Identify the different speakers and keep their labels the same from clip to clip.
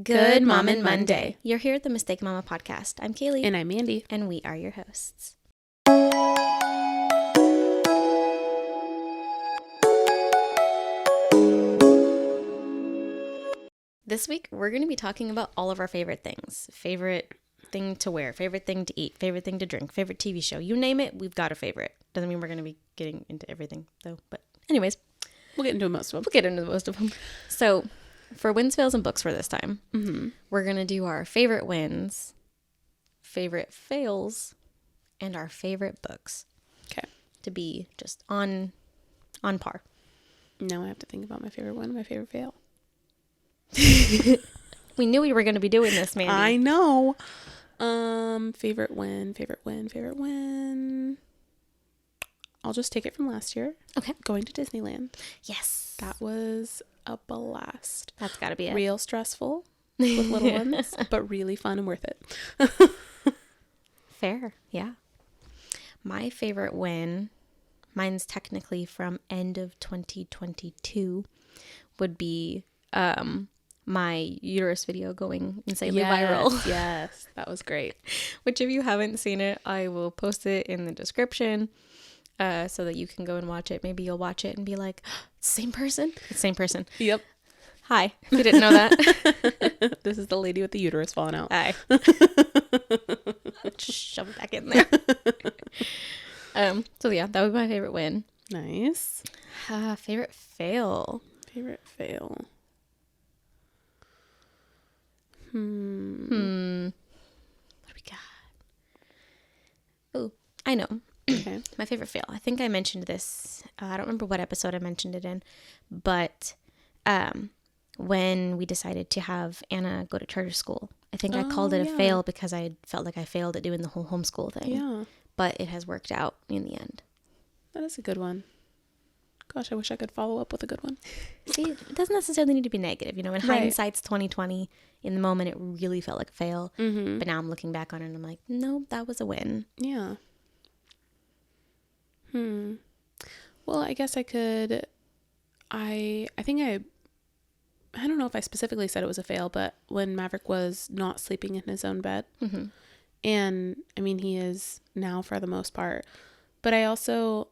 Speaker 1: Good Mom and Monday. You're here at the Mistaken Mama podcast. I'm Kaylee.
Speaker 2: And I'm Mandee.
Speaker 1: And we are your hosts. This week, we're going to be talking about all of our favorite things. Favorite thing to wear, favorite thing to eat, favorite thing to drink, favorite TV show. You name it, we've got a favorite. Doesn't mean we're going to be getting into everything, though. But anyways.
Speaker 2: We'll get into most of them.
Speaker 1: We'll get into most of them. So, for wins, fails, and books for this time, we're going to do our favorite wins, favorite fails, and our favorite books.
Speaker 2: Okay.
Speaker 1: To be just on par.
Speaker 2: Now I have to think about my favorite win and my favorite fail.
Speaker 1: We knew we were going to be doing this, Mandee.
Speaker 2: I know. Favorite win. I'll just take it from last year.
Speaker 1: Okay.
Speaker 2: Going to Disneyland.
Speaker 1: Yes.
Speaker 2: That was a blast.
Speaker 1: That's got to be it.
Speaker 2: Real stressful with little ones, but really fun and worth it.
Speaker 1: Fair. Yeah. My favorite win, mine's technically from end of 2022, would be my uterus video going insanely viral.
Speaker 2: Yes, that was great.
Speaker 1: Which, if you haven't seen it, I will post it in the description so that you can go and watch it. Maybe you'll watch it and be like, same person? It's the same person.
Speaker 2: Yep.
Speaker 1: Hi. If you didn't know that.
Speaker 2: This is the lady with the uterus falling out.
Speaker 1: Hi. Shove it back in there. So yeah, that would be my favorite win.
Speaker 2: Nice.
Speaker 1: Favorite fail.
Speaker 2: Favorite fail.
Speaker 1: What do we got? Oh, I know.
Speaker 2: Okay.
Speaker 1: My favorite fail. I think I mentioned this. I don't remember what episode I mentioned it in, but when we decided to have Anna go to charter school, I think I called it a fail because I felt like I failed at doing the whole homeschool thing.
Speaker 2: Yeah.
Speaker 1: But it has worked out in the end.
Speaker 2: That is a good one. Gosh, I wish I could follow up with a good one.
Speaker 1: See, it doesn't necessarily need to be negative. You know, in hindsight's 2020, in the moment, it really felt like a fail. Mm-hmm. But now I'm looking back on it and I'm like, no, that was a win.
Speaker 2: Yeah. Well, I guess I could, I don't know if I specifically said it was a fail, but when Maverick was not sleeping in his own bed, and I mean, he is now for the most part, but I also,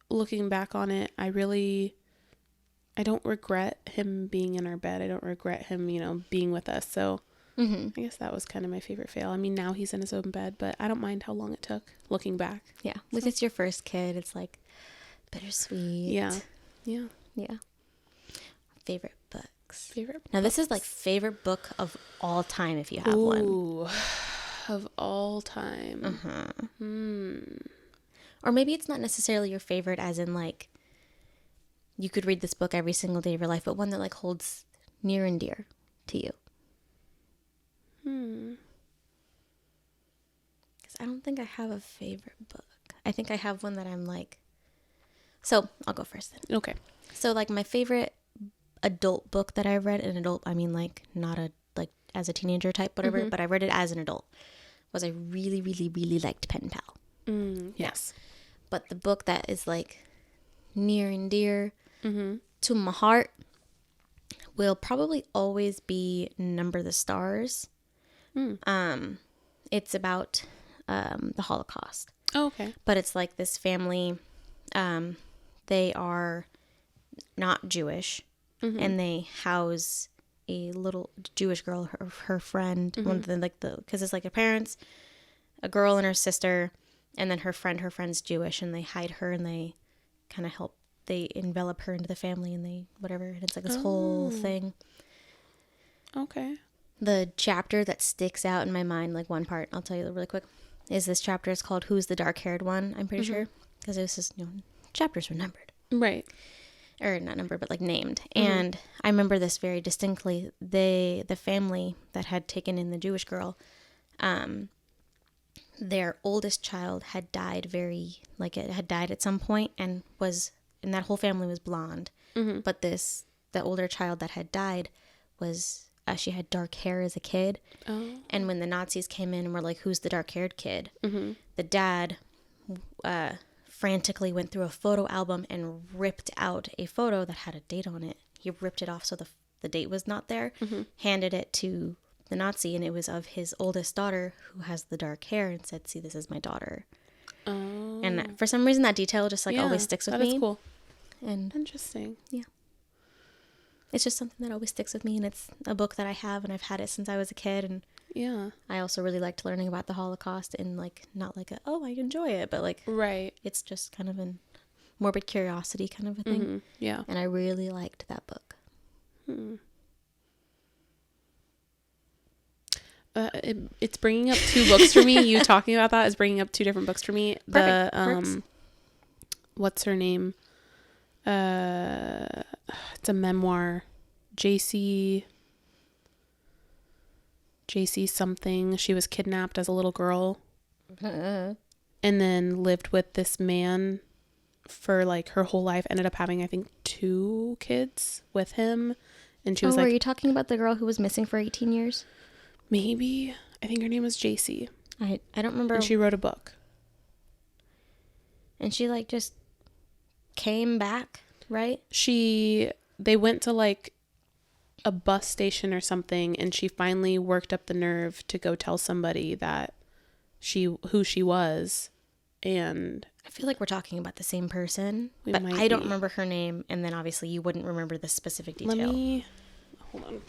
Speaker 2: looking back on it, I don't regret him being in our bed. I don't regret him, being with us. So I guess that was kind of my favorite fail. I mean, now he's in his own bed, but I don't mind how long it took looking back.
Speaker 1: Yeah. With it's your first kid, it's like bittersweet.
Speaker 2: Yeah.
Speaker 1: Favorite books. Now this is like favorite book of all time if you have one.
Speaker 2: Of all time.
Speaker 1: Or maybe it's not necessarily your favorite as in like you could read this book every single day of your life, but one that like holds near and dear to you. Because I don't think I have a favorite book. I think I have one that I'm like... So, I'll go first then.
Speaker 2: Okay.
Speaker 1: So, like, my favorite adult book that I've read, an adult, I mean, like, not a, like, as a teenager type, whatever, but I read it as an adult, was I really, really, really liked Pen Pal.
Speaker 2: Yes.
Speaker 1: But the book that is, like, near and dear to my heart will probably always be Number the Stars. It's about the Holocaust.
Speaker 2: Oh, okay.
Speaker 1: But it's like this family, they are not Jewish, and they house a little Jewish girl, her friend, one of the, like because it's like her parents, a girl and her sister, and then her friend's Jewish, and they hide her and they kind of they envelop her into the family and they, whatever, and it's like this whole thing.
Speaker 2: Okay.
Speaker 1: The chapter that sticks out in my mind, like one part, I'll tell you really quick, is this chapter. It's called Who's the Dark-Haired One, I'm pretty sure. Because it was just, chapters were numbered.
Speaker 2: Right.
Speaker 1: Or not numbered, but like named. And I remember this very distinctly. The family that had taken in the Jewish girl, their oldest child had died it had died at some point and that whole family was blonde. But the older child that had died was... she had dark hair as a kid. And when the Nazis came in and were like, who's the dark-haired kid? The dad frantically went through a photo album and ripped out a photo that had a date on it. He ripped it off so the the date was not there, handed it to the Nazi, and it was of his oldest daughter who has the dark hair, and said, "See, this is my daughter." Oh. And for some reason that detail just like always sticks with me. That is cool. And
Speaker 2: interesting.
Speaker 1: Yeah. It's just something that always sticks with me, and it's a book that I have, and I've had it since I was a kid, and
Speaker 2: yeah.
Speaker 1: I also really liked learning about the Holocaust, and like not like I enjoy it, but like it's just kind of a morbid curiosity kind of a thing.
Speaker 2: Mm-hmm. Yeah.
Speaker 1: And I really liked that book.
Speaker 2: It's bringing up two books for me. You talking about that is bringing up two different books for me.
Speaker 1: Perfect.
Speaker 2: What's her name? It's a memoir. JC something. She was kidnapped as a little girl. And then lived with this man for like her whole life. Ended up having, I think, 2 kids with him. And she was like...
Speaker 1: Were you talking about the girl who was missing for 18 years?
Speaker 2: Maybe. I think her name was JC.
Speaker 1: I don't remember.
Speaker 2: And she wrote a book.
Speaker 1: And she like just came back, right?
Speaker 2: They went to like a bus station or something, and she finally worked up the nerve to go tell somebody that who she was. And
Speaker 1: I feel like we're talking about the same person, but I don't remember her name, and then obviously you wouldn't remember the specific detail.
Speaker 2: Hold on.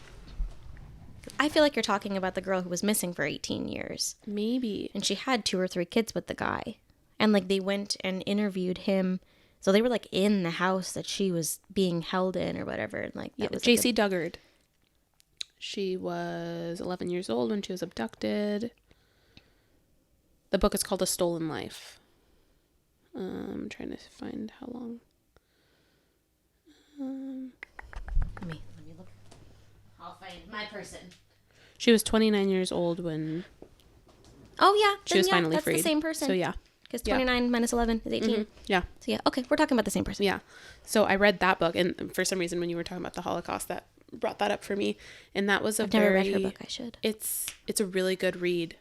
Speaker 1: I feel like you're talking about the girl who was missing for 18 years.
Speaker 2: Maybe.
Speaker 1: And she had 2 or 3 kids with the guy. And like they went and interviewed him. So they were like in the house that she was being held in or whatever. And like that was
Speaker 2: JC Duggard. She was 11 years old when she was abducted. The book is called A Stolen Life. I'm trying to find how long.
Speaker 1: Let me look. I'll find my person.
Speaker 2: She was 29 years old when...
Speaker 1: Oh, yeah.
Speaker 2: She was finally freed.
Speaker 1: That's the same person.
Speaker 2: So, yeah.
Speaker 1: Because 29 minus 11 is 18.
Speaker 2: Mm-hmm. Yeah.
Speaker 1: So, yeah. Okay. We're talking about the same person.
Speaker 2: Yeah. So, I read that book. And for some reason, when you were talking about the Holocaust, that brought that up for me. And that was I've never read her book. I should. It's a really good read.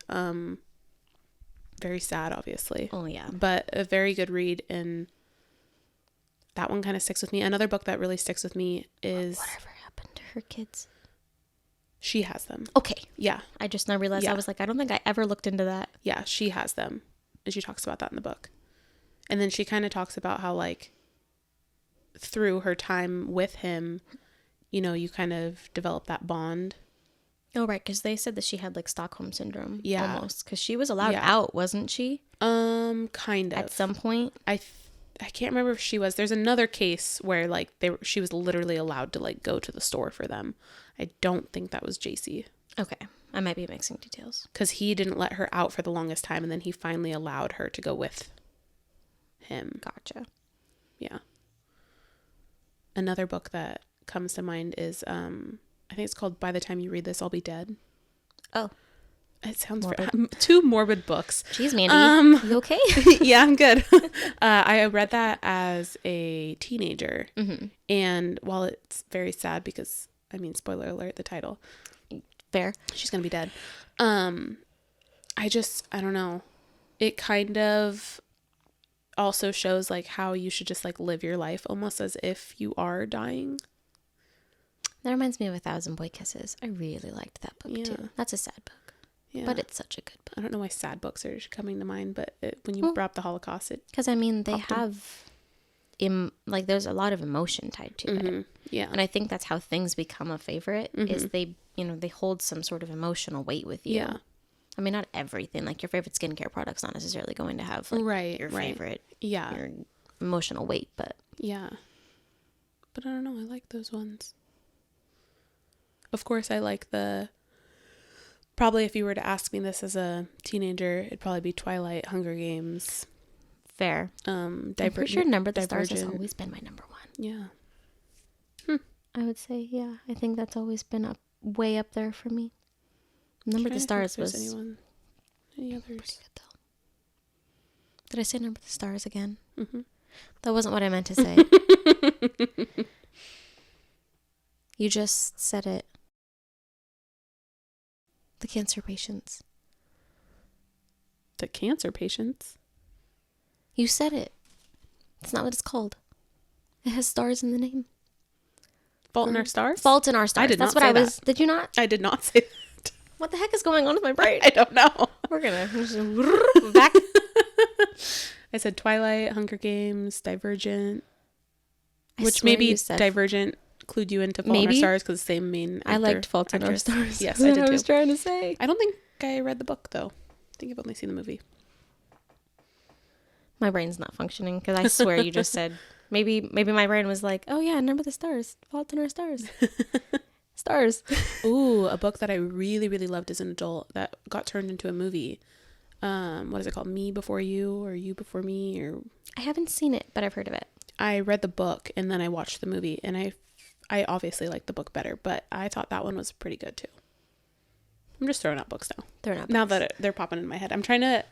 Speaker 2: Very sad, obviously.
Speaker 1: Oh, yeah.
Speaker 2: But a very good read. And that one kind of sticks with me. Another book that really sticks with me is...
Speaker 1: Whatever happened to her kids?
Speaker 2: She has them.
Speaker 1: Okay.
Speaker 2: Yeah.
Speaker 1: I just now realized. I was like, I don't think I ever looked into that.
Speaker 2: Yeah, she has them. And she talks about that in the book. And then she kind of talks about how, like, through her time with him, you know, you kind of develop that bond.
Speaker 1: Oh, right. Because they said that she had, like, Stockholm Syndrome.
Speaker 2: Yeah.
Speaker 1: Almost. Because she was allowed out, wasn't she?
Speaker 2: Kind of.
Speaker 1: At some point.
Speaker 2: I can't remember if she was. There's another case where, like, she was literally allowed to, like, go to the store for them. I don't think that was JC.
Speaker 1: Okay. I might be mixing details.
Speaker 2: Because he didn't let her out for the longest time, and then he finally allowed her to go with him.
Speaker 1: Gotcha.
Speaker 2: Yeah. Another book that comes to mind is, I think it's called By the Time You Read This, I'll Be Dead.
Speaker 1: Oh.
Speaker 2: It sounds morbid. 2 morbid books.
Speaker 1: Jeez, Mandee. You okay?
Speaker 2: Yeah, I'm good. I read that as a teenager. Mm-hmm. And while it's very sad because, I mean, spoiler alert, the title.
Speaker 1: Fair.
Speaker 2: She's going to be dead. I don't know. It kind of also shows like how you should just like live your life almost as if you are dying.
Speaker 1: That reminds me of 1,000 Boy Kisses. I really liked that book too. That's a sad book. Yeah. But it's such a good book.
Speaker 2: I don't know why sad books are coming to mind, but when you brought up the Holocaust,
Speaker 1: because I mean they have there's a lot of emotion tied to it.
Speaker 2: Yeah.
Speaker 1: And I think that's how things become a favorite is they hold some sort of emotional weight with you. Yeah. I mean, not everything. Like your favorite skincare product's not necessarily going to have like your favorite your emotional weight, but
Speaker 2: yeah. But I don't know, I like those ones. Of course, I like probably if you were to ask me this as a teenager, it'd probably be Twilight, Hunger Games.
Speaker 1: Fair. I'm pretty sure Number of the Stars has always been my number 1.
Speaker 2: Yeah.
Speaker 1: I would say, yeah. I think that's always been way up there for me. Number of the Stars was...
Speaker 2: Any others?
Speaker 1: Pretty good, though. Did I say Number of the Stars again?
Speaker 2: Mm-hmm.
Speaker 1: That wasn't what I meant to say. You just said it. The Cancer Patients.
Speaker 2: The Cancer Patients?
Speaker 1: You said it. It's not what it's called. It has stars in the name.
Speaker 2: Fault in Our Stars?
Speaker 1: Fault in Our Stars.
Speaker 2: I did
Speaker 1: That's
Speaker 2: not
Speaker 1: what
Speaker 2: say
Speaker 1: I was.
Speaker 2: that.
Speaker 1: Did you not?
Speaker 2: I did not say that.
Speaker 1: What the heck is going on with my brain?
Speaker 2: I don't know.
Speaker 1: We're gonna just back.
Speaker 2: I said Twilight, Hunger Games, Divergent.
Speaker 1: I
Speaker 2: Which
Speaker 1: swear
Speaker 2: maybe
Speaker 1: you said-
Speaker 2: Clued you into Fault in Our
Speaker 1: Maybe.
Speaker 2: Stars because the same main actor,
Speaker 1: I liked Fault in Our
Speaker 2: actress.
Speaker 1: Stars.
Speaker 2: Yes,
Speaker 1: That's
Speaker 2: I
Speaker 1: what
Speaker 2: did
Speaker 1: I
Speaker 2: too.
Speaker 1: was trying to say.
Speaker 2: I don't think I read the book though. I think I've only seen the movie.
Speaker 1: My brain's not functioning because I swear you just said maybe my brain was like, oh yeah, remember the stars, Fault in Our Stars, stars.
Speaker 2: Ooh, a book that I really, really loved as an adult that got turned into a movie. What is it called? Me Before You or You Before Me? Or
Speaker 1: I haven't seen it, but I've heard of it.
Speaker 2: I read the book and then I watched the movie, and I obviously liked the book better, but I thought that one was pretty good too. I'm just throwing out books now. Now that they're popping in my head. I'm trying to,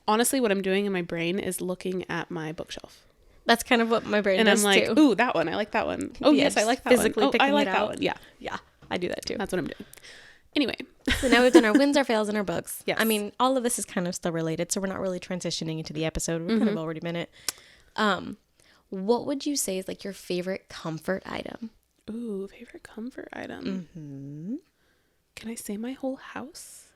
Speaker 2: honestly, what I'm doing in my brain is looking at my bookshelf.
Speaker 1: That's kind of what my brain
Speaker 2: and
Speaker 1: does
Speaker 2: I'm like,
Speaker 1: too.
Speaker 2: ooh, that one. I like that one. Oh, yes, I like that
Speaker 1: physically
Speaker 2: one. Oh, I like that
Speaker 1: out.
Speaker 2: one. Yeah.
Speaker 1: Yeah, I do that too.
Speaker 2: That's what I'm doing. Anyway.
Speaker 1: So now we've done our wins, our fails, and our books.
Speaker 2: Yes.
Speaker 1: I mean, all of this is kind of still related, so we're not really transitioning into the episode. We're kind of already been it. What would you say is like your favorite comfort item?
Speaker 2: Ooh, favorite comfort item. Mm-hmm. Can I say my whole house?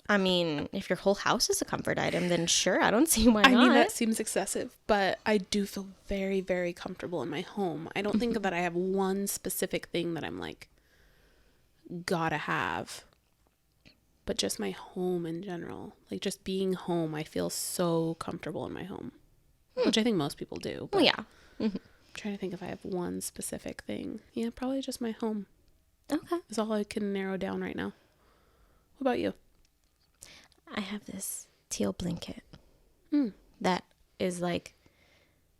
Speaker 1: I mean, if your whole house is a comfort item, then sure, I don't see why not.
Speaker 2: I mean, that seems excessive, but I do feel very, very comfortable in my home. I don't think that I have one specific thing that I'm like, gotta have. But just my home in general. Like, just being home, I feel so comfortable in my home. Which I think most people do.
Speaker 1: Well, yeah.
Speaker 2: I'm trying to think if I have one specific thing. Yeah, probably just my home.
Speaker 1: Okay.
Speaker 2: Is all I can narrow down right now. What about you?
Speaker 1: I have this teal blanket that is like,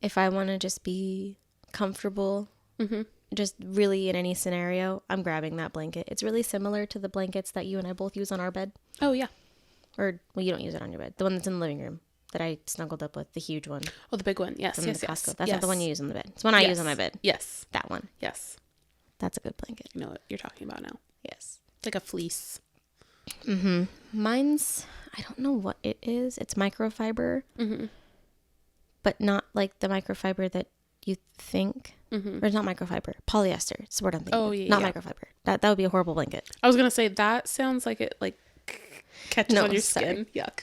Speaker 1: if I want to just be comfortable, just really in any scenario, I'm grabbing that blanket. It's really similar to the blankets that you and I both use on our bed.
Speaker 2: Oh, yeah.
Speaker 1: Or, well, you don't use it on your bed. The one that's in the living room that I snuggled up with, the huge one.
Speaker 2: Oh, the big one. Yes,
Speaker 1: From
Speaker 2: yes,
Speaker 1: the
Speaker 2: yes.
Speaker 1: Costco. That's
Speaker 2: yes.
Speaker 1: not the one you use on the bed. It's the one I use on my bed.
Speaker 2: Yes.
Speaker 1: That one.
Speaker 2: Yes.
Speaker 1: That's a good blanket.
Speaker 2: You know what you're talking about now.
Speaker 1: Yes.
Speaker 2: It's like a fleece.
Speaker 1: Mine's, I don't know what it is. It's microfiber, but not like the microfiber that you think. Or it's not microfiber. Polyester. It's the word I'm thinking.
Speaker 2: Oh, yeah.
Speaker 1: Not microfiber. That would be a horrible blanket.
Speaker 2: I was going to say, that sounds like it like catches on your skin. Yuck.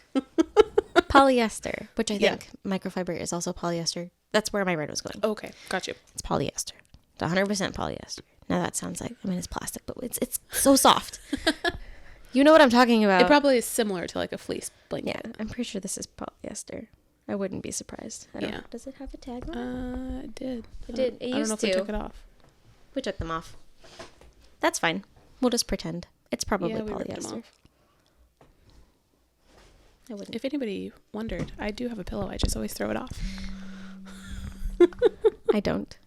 Speaker 1: Polyester, which I think microfiber is also polyester. That's where my brain was going.
Speaker 2: Okay. Got you.
Speaker 1: It's polyester. It's 100% polyester. Now that sounds like, I mean, it's plastic, but it's so soft. You know what I'm talking about.
Speaker 2: It probably is similar to like a fleece blanket.
Speaker 1: Yeah, I'm pretty sure this is polyester. I wouldn't be surprised. I don't know. Does it have a tag on it?
Speaker 2: It did.
Speaker 1: It did. It
Speaker 2: I don't
Speaker 1: used
Speaker 2: know if
Speaker 1: to.
Speaker 2: we took it off.
Speaker 1: We took them off. That's fine. We'll just pretend. It's probably
Speaker 2: Yeah, we ripped them
Speaker 1: polyester.
Speaker 2: off.
Speaker 1: I wouldn't.
Speaker 2: If anybody wondered, I do have a pillow. I just always throw it off.
Speaker 1: I don't.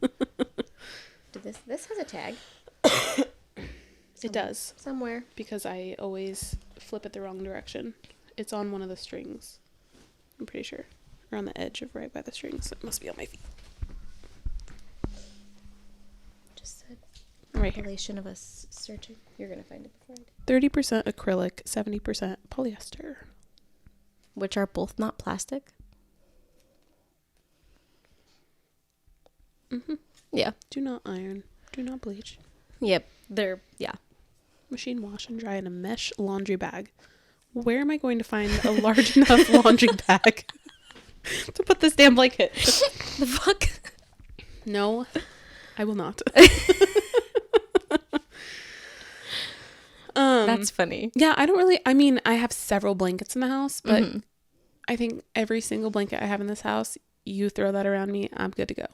Speaker 1: This has a tag.
Speaker 2: It does.
Speaker 1: Somewhere.
Speaker 2: Because I always flip it the wrong direction. It's on one of the strings. I'm pretty sure. Or on the edge of right by the strings. It must be on my feet.
Speaker 1: Just said
Speaker 2: Right here.
Speaker 1: compilation of us searching. You're going to find it before I do.
Speaker 2: 30% acrylic, 70% polyester.
Speaker 1: Which are both not plastic. Yeah.
Speaker 2: Do not iron. Do not bleach.
Speaker 1: Yep. They're, yeah.
Speaker 2: Machine wash and dry in a mesh laundry bag. Where am I going to find a large enough laundry bag to put this damn blanket?
Speaker 1: The fuck?
Speaker 2: No, I will not.
Speaker 1: That's funny.
Speaker 2: Yeah, I mean, I have several blankets in the house, but I think every single blanket I have in this house, you throw that around me, I'm good to go.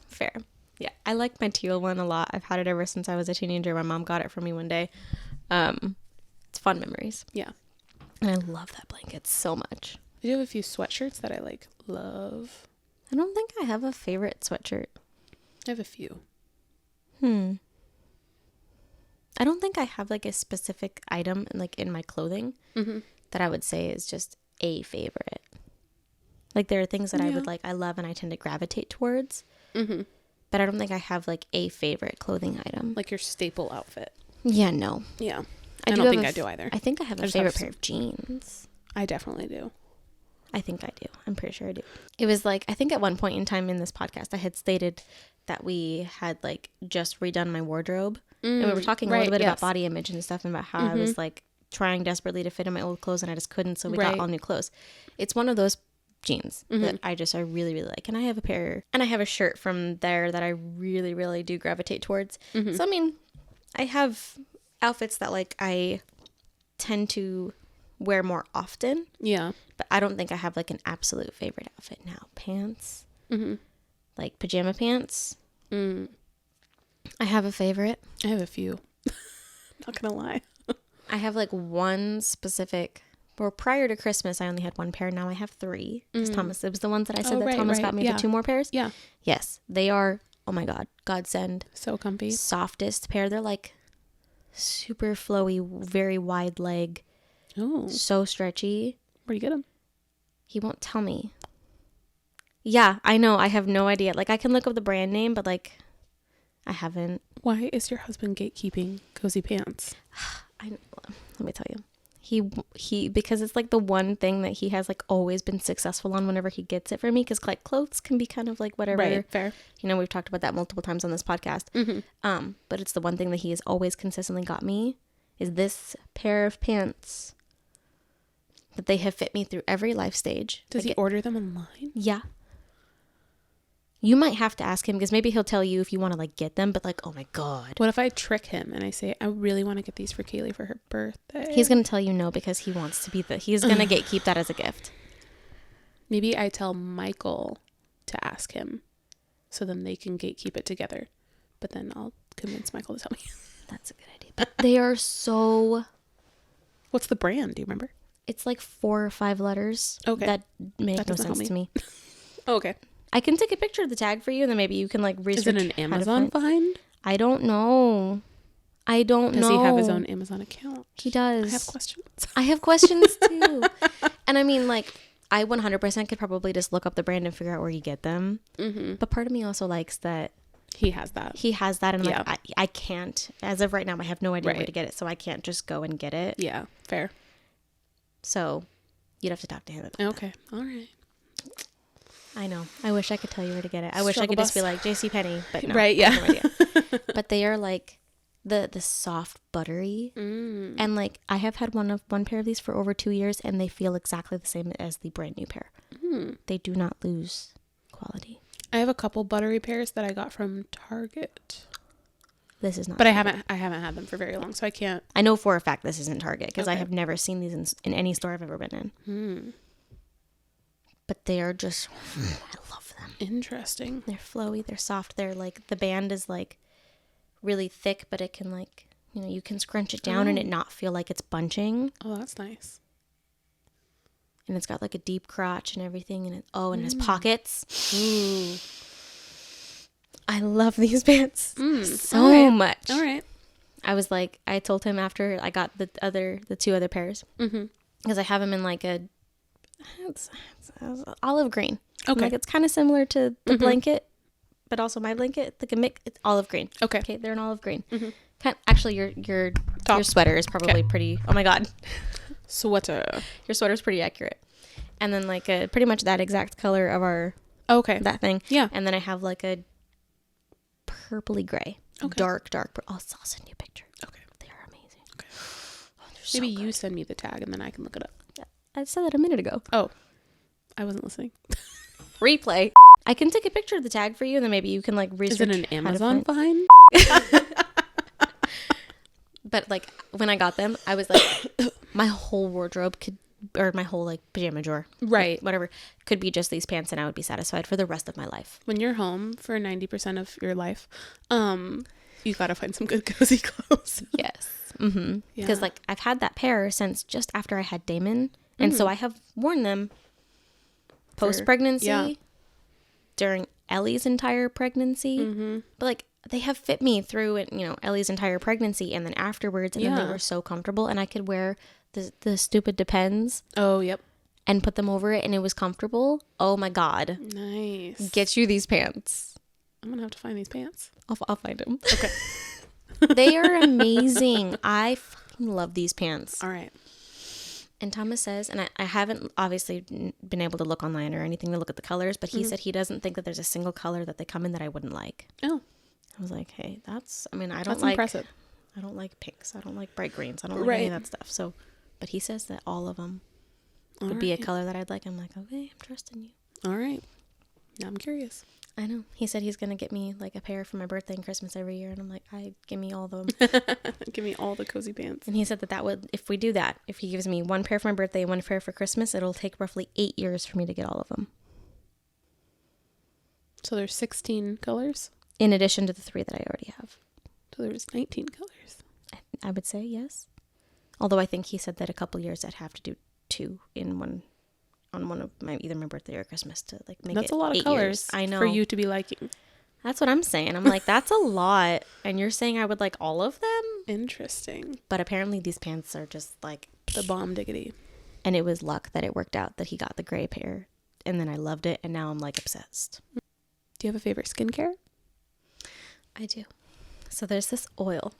Speaker 1: Fair. Yeah. I like my teal one a lot. I've had it ever since I was a teenager. My mom got it for me one day. It's fun memories.
Speaker 2: Yeah.
Speaker 1: And I love that blanket so much.
Speaker 2: I do have a few sweatshirts that I like love.
Speaker 1: I don't think I have a favorite sweatshirt.
Speaker 2: I have a few.
Speaker 1: I don't think I have like a specific item like in my clothing that I would say is just a favorite. Like there are things that I would like, I love and I tend to gravitate towards. But I don't think I have like a favorite clothing item.
Speaker 2: Like your staple outfit.
Speaker 1: Yeah, no.
Speaker 2: Yeah. I don't think I do either.
Speaker 1: I think I have a favorite pair of jeans.
Speaker 2: I definitely do.
Speaker 1: I think I do. I'm pretty sure I do. It was like, I think at one point in time in this podcast, I had stated that we had like just redone my wardrobe. And we were talking a little bit about body image and stuff and about how I was like trying desperately to fit in my old clothes and I just couldn't. So we got all new clothes. It's one of those jeans that I really, really like. And I have a pair and I have a shirt from there that I really, really do gravitate towards. So, I mean, I have outfits that like I tend to wear more often. Yeah. But I don't think I have like an absolute favorite outfit now. Pants. Like pajama pants. I have a favorite.
Speaker 2: I have a few. Not gonna lie.
Speaker 1: I have like one specific. Well, prior to Christmas, I only had one pair. Now I have three. Because Thomas, it was the ones that I said that Thomas got me the 2 more pairs. Yeah. Yes. They are, oh my God, godsend.
Speaker 2: So comfy.
Speaker 1: Softest pair. They're like super flowy, very wide leg. Oh. So stretchy.
Speaker 2: Where'd you get them?
Speaker 1: He won't tell me. Yeah, I know. I have no idea. Like, I can look up the brand name, but like, I haven't.
Speaker 2: Why is your husband gatekeeping cozy pants?
Speaker 1: Let me tell you. He because it's like the one thing that he has like always been successful on whenever he gets it for me, because like clothes can be kind of like whatever.
Speaker 2: Right, fair.
Speaker 1: You know, we've talked about that multiple times on this podcast. But it's the one thing that he has always consistently got me is this pair of pants that they have fit me through every life stage.
Speaker 2: Does he order them online?
Speaker 1: Yeah. You might have to ask him, because maybe he'll tell you if you want to like get them, but like, oh my God.
Speaker 2: What if I trick him and I say, I really want to get these for Kaylee for her birthday?
Speaker 1: He's going to tell you no, because he wants to be he's going to gatekeep that as a gift.
Speaker 2: Maybe I tell Michael to ask him, so then they can gatekeep it together. But then I'll convince Michael to tell me.
Speaker 1: That's a good idea. But they are so...
Speaker 2: What's the brand? Do you remember?
Speaker 1: It's like 4 or 5 letters. Okay. That make no sense to me.
Speaker 2: Oh, okay.
Speaker 1: I can take a picture of the tag for you, and then maybe you can like research.
Speaker 2: Is it an Amazon find?
Speaker 1: I don't know. Does
Speaker 2: he have his own Amazon account?
Speaker 1: He does.
Speaker 2: I have questions.
Speaker 1: I have questions too. And I mean, like, I 100% could probably just look up the brand and figure out where you get them. But part of me also likes that
Speaker 2: he has that.
Speaker 1: And like, I can't. As of right now, I have no idea where to get it, so I can't just go and get it.
Speaker 2: Yeah, fair.
Speaker 1: So you'd have to talk to him about that.
Speaker 2: Okay, all right.
Speaker 1: I know. I wish I could tell you where to get it. I wish I could just be like JCPenney, but no.
Speaker 2: Right, yeah.
Speaker 1: I have no idea. But they are like the soft buttery. And like I have had one pair of these for over 2 years, and they feel exactly the same as the brand new pair. They do not lose quality.
Speaker 2: I have a couple buttery pairs that I got from Target.
Speaker 1: This is not.
Speaker 2: But Target. I haven't had them for very long, so I can't.
Speaker 1: I know for a fact this isn't Target, because I have never seen these in any store I've ever been in. But they are just, I love them.
Speaker 2: Interesting.
Speaker 1: They're flowy, they're soft. They're like, the band is like really thick, but it can like, you know, you can scrunch it down and it not feel like it's bunching.
Speaker 2: Oh, that's nice.
Speaker 1: And it's got like a deep crotch and everything. And it has pockets. Ooh. I love these pants so much.
Speaker 2: All right.
Speaker 1: I was like, I told him after I got the 2 other pairs. Because I have them in like it's olive green. Okay. Like it's kind of similar to the blanket, but also my blanket. Like it's olive green. Okay, they're an olive green. Actually, your sweater is probably pretty. Oh my God,
Speaker 2: sweater.
Speaker 1: Your sweater is pretty accurate. And then like pretty much that exact color of our that thing. Yeah. And then I have like a purpley gray, dark. I'll send you a picture. Okay, they are amazing.
Speaker 2: Okay. Oh, maybe you send me the tag and then I can look it up.
Speaker 1: I said that a minute ago.
Speaker 2: Oh, I wasn't listening.
Speaker 1: Replay. I can take a picture of the tag for you, and then maybe you can like research.
Speaker 2: Is it an Amazon find?
Speaker 1: But like when I got them, I was like, my whole wardrobe or my whole like pajama drawer,
Speaker 2: right,
Speaker 1: whatever, could be just these pants, and I would be satisfied for the rest of my life.
Speaker 2: When you're home for 90% of your life, you gotta find some good cozy clothes.
Speaker 1: Yes. Because like I've had that pair since just after I had Damon. And so I have worn them post-pregnancy, during Ellie's entire pregnancy. But like they have fit me through it, you know, Ellie's entire pregnancy and then afterwards. And then they were so comfortable, and I could wear the stupid Depends.
Speaker 2: Oh, yep.
Speaker 1: And put them over it, and it was comfortable. Oh my God.
Speaker 2: Nice.
Speaker 1: Get you these pants.
Speaker 2: I'm going to have to find these pants.
Speaker 1: I'll find them.
Speaker 2: Okay.
Speaker 1: They are amazing. I fucking love these pants.
Speaker 2: All right.
Speaker 1: And Thomas says, and I haven't obviously been able to look online or anything to look at the colors, but he said he doesn't think that there's a single color that they come in that I wouldn't like.
Speaker 2: Oh.
Speaker 1: I was like, hey, I don't
Speaker 2: That's
Speaker 1: like,
Speaker 2: impressive.
Speaker 1: I don't like pinks. I don't like bright greens. I don't like any of that stuff. So, but he says that all of them would be a color that I'd like. I'm like, okay, I'm trusting you.
Speaker 2: All right. Now I'm curious.
Speaker 1: I know. He said he's going to get me like a pair for my birthday and Christmas every year. And I'm like, give me all of them.
Speaker 2: Give me all the cozy pants.
Speaker 1: And he said that would, if we do that, if he gives me one pair for my birthday and one pair for Christmas, it'll take roughly 8 years for me to get all of them.
Speaker 2: So there's 16 colors?
Speaker 1: In addition to the 3 that I already have.
Speaker 2: So there's 19 colors.
Speaker 1: I would say yes. Although I think he said that a couple years I'd have to do 2 in one, on one of either my birthday or Christmas to like make
Speaker 2: that's
Speaker 1: it
Speaker 2: a lot of
Speaker 1: 8
Speaker 2: colors.
Speaker 1: years. I know.
Speaker 2: For you to be liking.
Speaker 1: That's what I'm saying. I'm like, that's a lot. And you're saying I would like all of them?
Speaker 2: Interesting.
Speaker 1: But apparently these pants are just like
Speaker 2: the bomb diggity.
Speaker 1: And it was luck that it worked out that he got the gray pair. And then I loved it. And now I'm like obsessed.
Speaker 2: Do you have a favorite skincare?
Speaker 1: I do. So there's this oil.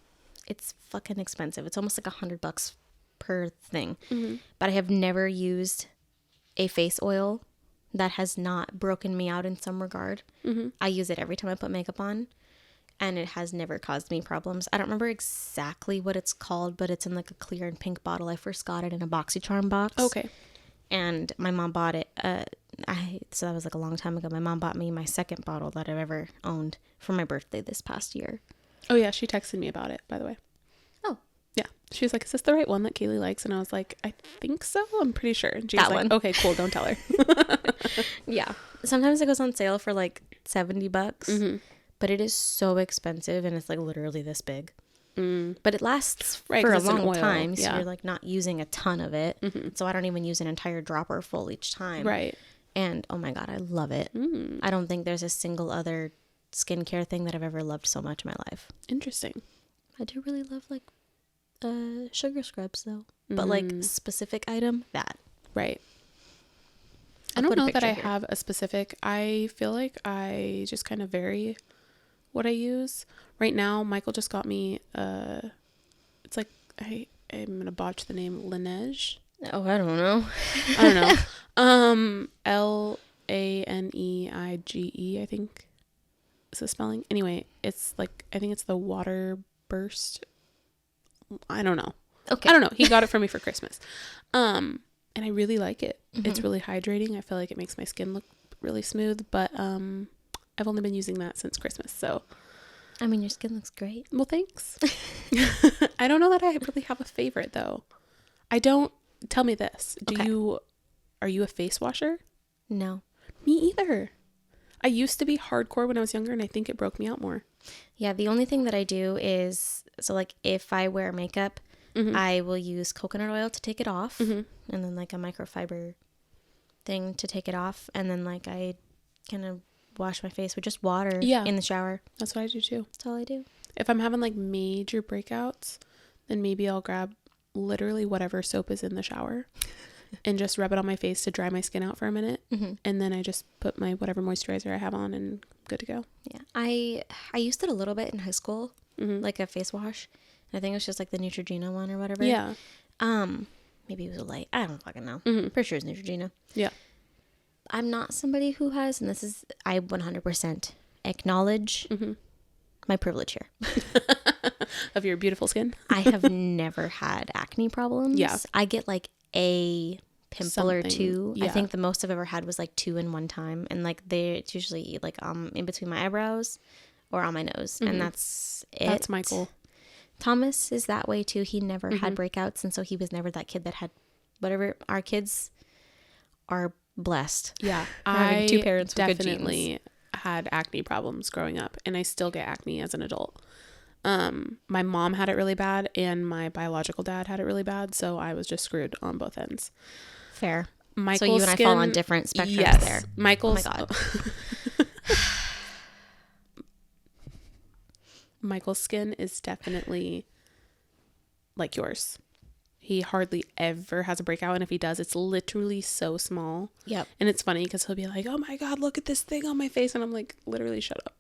Speaker 1: It's fucking expensive. It's almost like $100 per thing. Mm-hmm. But I have never used a face oil that has not broken me out in some regard. Mm-hmm. I use it every time I put makeup on. And it has never caused me problems. I don't remember exactly what it's called, but it's in like a clear and pink bottle. I first got it in a BoxyCharm box.
Speaker 2: Okay.
Speaker 1: And my mom bought it. So that was like a long time ago. My mom bought me my second bottle that I've ever owned for my birthday this past year.
Speaker 2: Oh, yeah. She texted me about it, by the way.
Speaker 1: Oh.
Speaker 2: Yeah. She was like, is this the right one that Kaylee likes? And I was like, I think so. I'm pretty sure. And she was like, okay, cool. Don't tell her.
Speaker 1: Yeah. Sometimes it goes on sale for like $70. Mm-hmm. But it is so expensive. And it's like literally this big. Mm. But it lasts for a long time. So you're like not using a ton of it. Mm-hmm. So I don't even use an entire dropper full each time.
Speaker 2: Right.
Speaker 1: And oh my God, I love it. Mm. I don't think there's a single other skincare thing that I've ever loved so much in my life.
Speaker 2: Interesting.
Speaker 1: I do really love like sugar scrubs though. But like specific item, that.
Speaker 2: Right. I don't know that I have a specific. I feel like I just kind of vary what I use. Right now, Michael just got me, it's like, I'm going to botch the name, Laneige.
Speaker 1: Oh, I don't know.
Speaker 2: Laneige, I think is the spelling. Anyway, it's like, I think it's the water burst. I don't know.
Speaker 1: Okay.
Speaker 2: I don't know. He got it for me for Christmas. And I really like it. Mm-hmm. It's really hydrating. I feel like it makes my skin look really smooth, but I've only been using that since Christmas, so.
Speaker 1: I mean, your skin looks great.
Speaker 2: Well, thanks. I don't know that I really have a favorite, though. Tell me this. Are you a face washer?
Speaker 1: No.
Speaker 2: Me either. I used to be hardcore when I was younger, and I think it broke me out more.
Speaker 1: Yeah, the only thing that I do is, so like if I wear makeup, mm-hmm. I will use coconut oil to take it off, mm-hmm. and then like a microfiber thing to take it off, and then like I kind of wash my face with just water in the shower.
Speaker 2: That's what I do too.
Speaker 1: That's all I do.
Speaker 2: If I'm having like major breakouts, then maybe I'll grab literally whatever soap is in the shower and just rub it on my face to dry my skin out for a minute. Mm-hmm. And then I just put my whatever moisturizer I have on and good to go.
Speaker 1: Yeah. I used it a little bit in high school, mm-hmm. like a face wash. And I think it was just like the Neutrogena one or whatever.
Speaker 2: Yeah.
Speaker 1: Maybe it was a light. I don't fucking know. Mm-hmm. Pretty sure it's Neutrogena.
Speaker 2: Yeah. I'm
Speaker 1: not somebody who has, and I 100% acknowledge mm-hmm. my privilege here.
Speaker 2: Of your beautiful skin?
Speaker 1: I have never had acne problems.
Speaker 2: Yeah.
Speaker 1: I get like a pimple or two. Yeah. I think the most I've ever had was like 2 in one time. And like it's usually like in between my eyebrows or on my nose. Mm-hmm. And that's it.
Speaker 2: That's Michael.
Speaker 1: Thomas is that way too. He never mm-hmm. had breakouts. And so he was never that kid that had whatever. Our kids are blessed.
Speaker 2: Yeah.
Speaker 1: Having 2 parents with good genes.
Speaker 2: Definitely had acne problems growing up, and I still get acne as an adult. My mom had it really bad, and my biological dad had it really bad, so I was just screwed on both ends.
Speaker 1: Fair.
Speaker 2: Michael's
Speaker 1: so you and
Speaker 2: skin,
Speaker 1: I fall on different spectrums there.
Speaker 2: Michael's,
Speaker 1: oh my God.
Speaker 2: Michael's skin is definitely like yours. He hardly ever has a breakout, and if he does, it's literally so small.
Speaker 1: Yep.
Speaker 2: And it's funny because he'll be like, oh my God, look at this thing on my face. And I'm like, literally, shut up.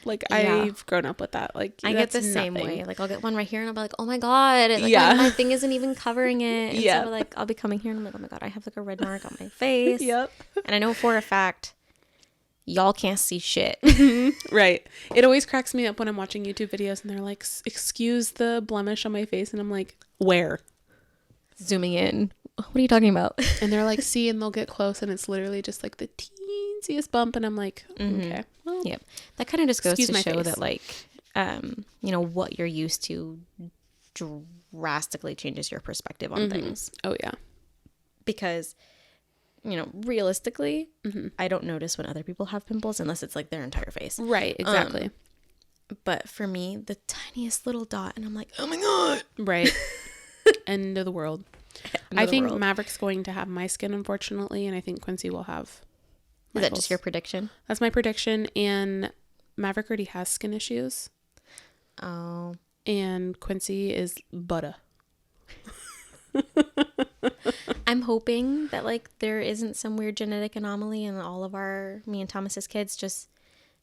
Speaker 2: Like,
Speaker 1: Yeah.
Speaker 2: I've grown up with that. Like,
Speaker 1: I get
Speaker 2: that's
Speaker 1: the same
Speaker 2: nothing.
Speaker 1: way. Like, I'll get one right here and I'll be like, oh my God. Like,
Speaker 2: Yeah.
Speaker 1: my thing isn't even covering it. And
Speaker 2: Yeah.
Speaker 1: so, like, I'll be coming here and I'm like, oh my God, I have like a red mark on my face.
Speaker 2: Yep.
Speaker 1: And I know for a fact, y'all can't see shit.
Speaker 2: Right. It always cracks me up when I'm watching YouTube videos and they're like, excuse the blemish on my face. And I'm like, where?
Speaker 1: Zooming in. What are you talking about?
Speaker 2: And they're like, see, and they'll get close and it's literally just like the teensiest bump. And I'm like, okay. Well,
Speaker 1: Yep. That kind of just goes
Speaker 2: excuse
Speaker 1: to
Speaker 2: my
Speaker 1: show
Speaker 2: face.
Speaker 1: that, like, you know, what you're used to drastically changes your perspective on things.
Speaker 2: Oh, yeah.
Speaker 1: Because, you know, realistically, I don't notice when other people have pimples unless it's like their entire face.
Speaker 2: Right. Exactly.
Speaker 1: But for me, the tiniest little dot, and I'm like, oh my God.
Speaker 2: Right. End of the world. I think Maverick's going to have my skin, unfortunately, and I think Quincy will have
Speaker 1: Is that just your prediction?
Speaker 2: That's my prediction. And Maverick already has skin issues.
Speaker 1: Oh.
Speaker 2: And Quincy is butter.
Speaker 1: I'm hoping that, like, there isn't some weird genetic anomaly and all of me and Thomas's kids just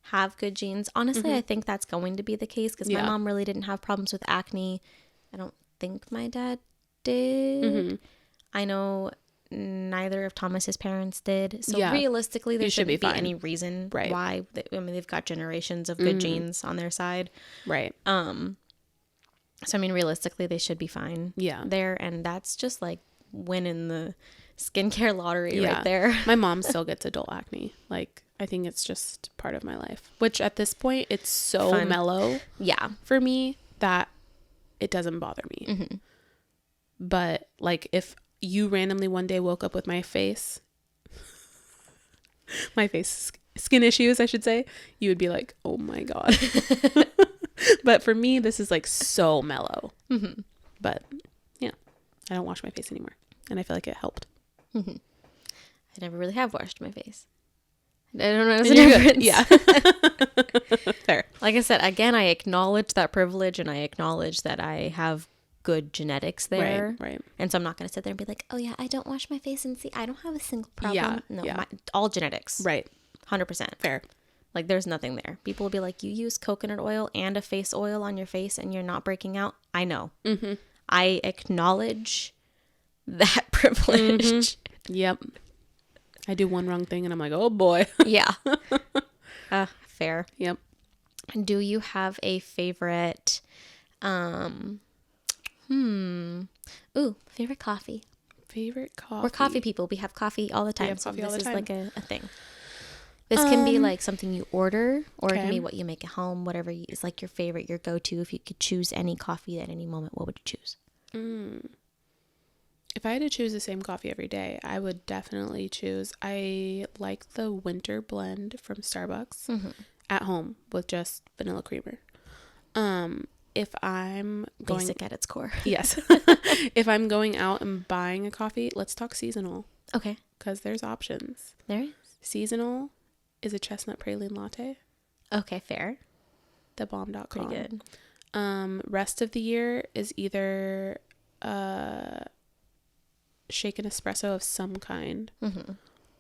Speaker 1: have good genes. Honestly, I think that's going to be the case because my mom really didn't have problems with acne. I don't think my dad did. I know neither of Thomas's parents did. So realistically, there shouldn't be any reason why. I mean, they've got generations of good genes on their side.
Speaker 2: Right.
Speaker 1: So, I mean, realistically, they should be fine there. And that's just like winning the skincare lottery right there.
Speaker 2: My mom still gets adult acne. Like, I think it's just part of my life. Which at this point, it's so mellow for me that it doesn't bother me. But, like, if you randomly one day woke up with my face, skin issues, I should say, you would be like, oh my God. But for me, this is like so mellow. But yeah, I don't wash my face anymore. And I feel like it helped.
Speaker 1: I never really have washed my face. I don't know the difference.
Speaker 2: Yeah. Fair.
Speaker 1: Like I said, again, I acknowledge that privilege and I acknowledge that I have good genetics there.
Speaker 2: Right.
Speaker 1: And so I'm not going to sit there and be like, oh yeah, I don't wash my face and see, I don't have a single problem. All genetics.
Speaker 2: Right.
Speaker 1: 100%.
Speaker 2: Fair.
Speaker 1: Like, there's nothing there. People will be like, you use coconut oil and a face oil on your face and you're not breaking out. I know. I acknowledge that privilege.
Speaker 2: Yep. I do one wrong thing and I'm like, oh boy.
Speaker 1: Yeah. Fair.
Speaker 2: Yep.
Speaker 1: Do you have a favorite, favorite coffee?
Speaker 2: Favorite coffee?
Speaker 1: We're coffee people. We have coffee all the time. So this is like a thing. This can be like something you order, or it can be what you make at home, whatever is like your favorite, your go-to. If you could choose any coffee at any moment, what would you choose?
Speaker 2: If I had to choose the same coffee every day, I would definitely choose, I like the winter blend from Starbucks at home with just vanilla creamer. If I'm going...
Speaker 1: Basic at its core.
Speaker 2: Yes. If I'm going out and buying a coffee, let's talk seasonal.
Speaker 1: Okay.
Speaker 2: Because there's options.
Speaker 1: There is.
Speaker 2: Seasonal is a chestnut praline latte.
Speaker 1: Okay, fair.
Speaker 2: Thebomb.com.
Speaker 1: Pretty good.
Speaker 2: Rest of the year is either shaken espresso of some kind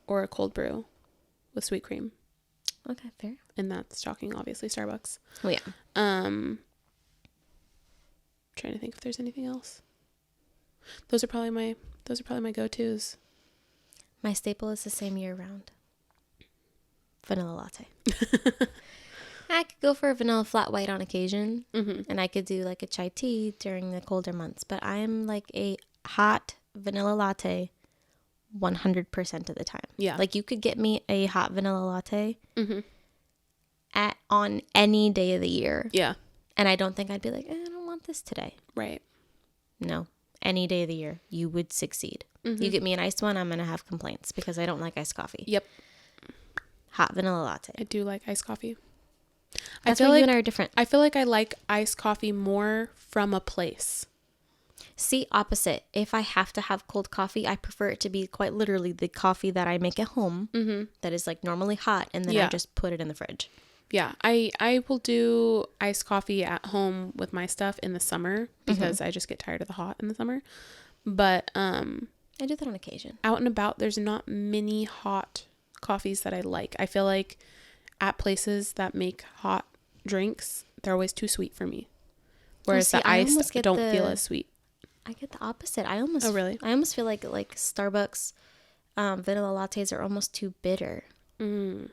Speaker 2: or a cold brew with sweet cream.
Speaker 1: Okay, fair.
Speaker 2: And that's talking obviously Starbucks.
Speaker 1: Well, yeah.
Speaker 2: Trying to think if there's anything else. Those are probably my go-tos.
Speaker 1: My staple is the same year round. Vanilla latte. I could go for a vanilla flat white on occasion, and I could do like a chai tea during the colder months, but I am like a hot vanilla latte 100% of the time.
Speaker 2: Yeah.
Speaker 1: Like, you could get me a hot vanilla latte on any day of the year.
Speaker 2: Yeah.
Speaker 1: And I don't think I'd be like, I don't want this today.
Speaker 2: Right.
Speaker 1: No. Any day of the year, you would succeed. You get me an iced one, I'm going to have complaints because I don't like iced coffee.
Speaker 2: Yep.
Speaker 1: Hot vanilla latte.
Speaker 2: I do like iced coffee.
Speaker 1: That's why you and I are different.
Speaker 2: I feel like I like iced coffee more from a place.
Speaker 1: See, opposite. If I have to have cold coffee, I prefer it to be quite literally the coffee that I make at home that is like normally hot, and then I just put it in the fridge.
Speaker 2: Yeah, I will do iced coffee at home with my stuff in the summer because I just get tired of the hot in the summer. But
Speaker 1: I do that on occasion.
Speaker 2: Out and about, there's not many hot coffees that I like. I feel like at places that make hot drinks, they're always too sweet for me. Whereas
Speaker 1: see,
Speaker 2: the
Speaker 1: I
Speaker 2: ice
Speaker 1: almost get
Speaker 2: don't feel as sweet.
Speaker 1: I get the opposite. I almost
Speaker 2: Oh, really?
Speaker 1: I almost feel like Starbucks vanilla lattes are almost too bitter.
Speaker 2: Mm.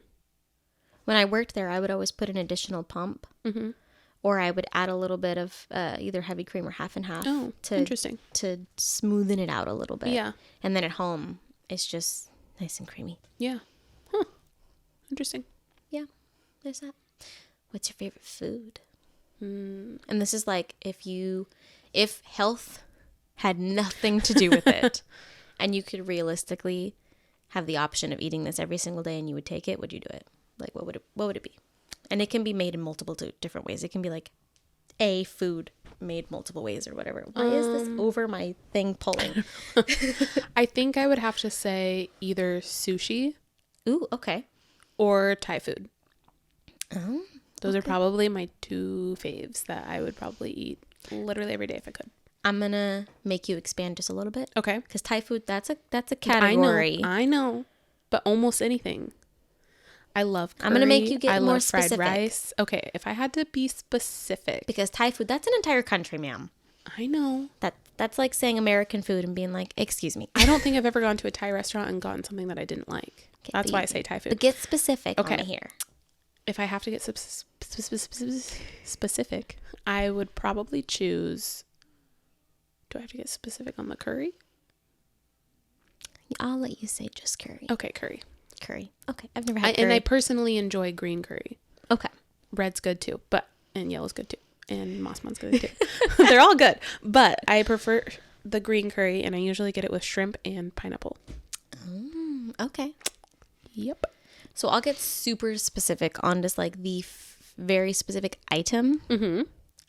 Speaker 1: When I worked there, I would always put an additional pump.
Speaker 2: Mm-hmm.
Speaker 1: Or I would add a little bit of either heavy cream or half and half.
Speaker 2: Oh, interesting.
Speaker 1: To smoothen it out a little bit.
Speaker 2: Yeah.
Speaker 1: And then at home, it's just nice and creamy.
Speaker 2: Yeah. Huh. Interesting.
Speaker 1: Yeah, there's that. What's your favorite food?
Speaker 2: Mm.
Speaker 1: And this is like if health had nothing to do with it, and you could realistically have the option of eating this every single day and you would take it, would you do it? Like, what would it be? And it can be made in multiple different ways. It can be like a food made multiple ways or whatever. Why is this over my thing pulling?
Speaker 2: I think I would have to say either sushi.
Speaker 1: Ooh, okay.
Speaker 2: Or Thai food.
Speaker 1: Oh,
Speaker 2: those are probably my 2 faves that I would probably eat literally every day if I could.
Speaker 1: I'm gonna make you expand just a little bit.
Speaker 2: Okay.
Speaker 1: Because Thai food, that's a category.
Speaker 2: I know. But almost anything. I love curry.
Speaker 1: I'm gonna make you get more
Speaker 2: fried
Speaker 1: specific.
Speaker 2: rice. Okay, if I had to be specific.
Speaker 1: Because Thai food, that's an entire country, ma'am.
Speaker 2: I know.
Speaker 1: That's like saying American food and being like, excuse me.
Speaker 2: I don't think I've ever gone to a Thai restaurant and gotten something that I didn't like. Okay, that's why I say Thai food.
Speaker 1: But get specific on here.
Speaker 2: If I have to get specific, I would probably choose... Do I have to get specific on the curry?
Speaker 1: I'll let you say just curry.
Speaker 2: Okay, curry.
Speaker 1: Curry. Okay, I've never had curry.
Speaker 2: And I personally enjoy green curry.
Speaker 1: Okay.
Speaker 2: Red's good too, and yellow's good too. And Mossman's good too. They're all good. But I prefer the green curry, and I usually get it with shrimp and pineapple.
Speaker 1: Okay.
Speaker 2: Yep.
Speaker 1: So I'll get super specific on just like the very specific item.
Speaker 2: Mm-hmm.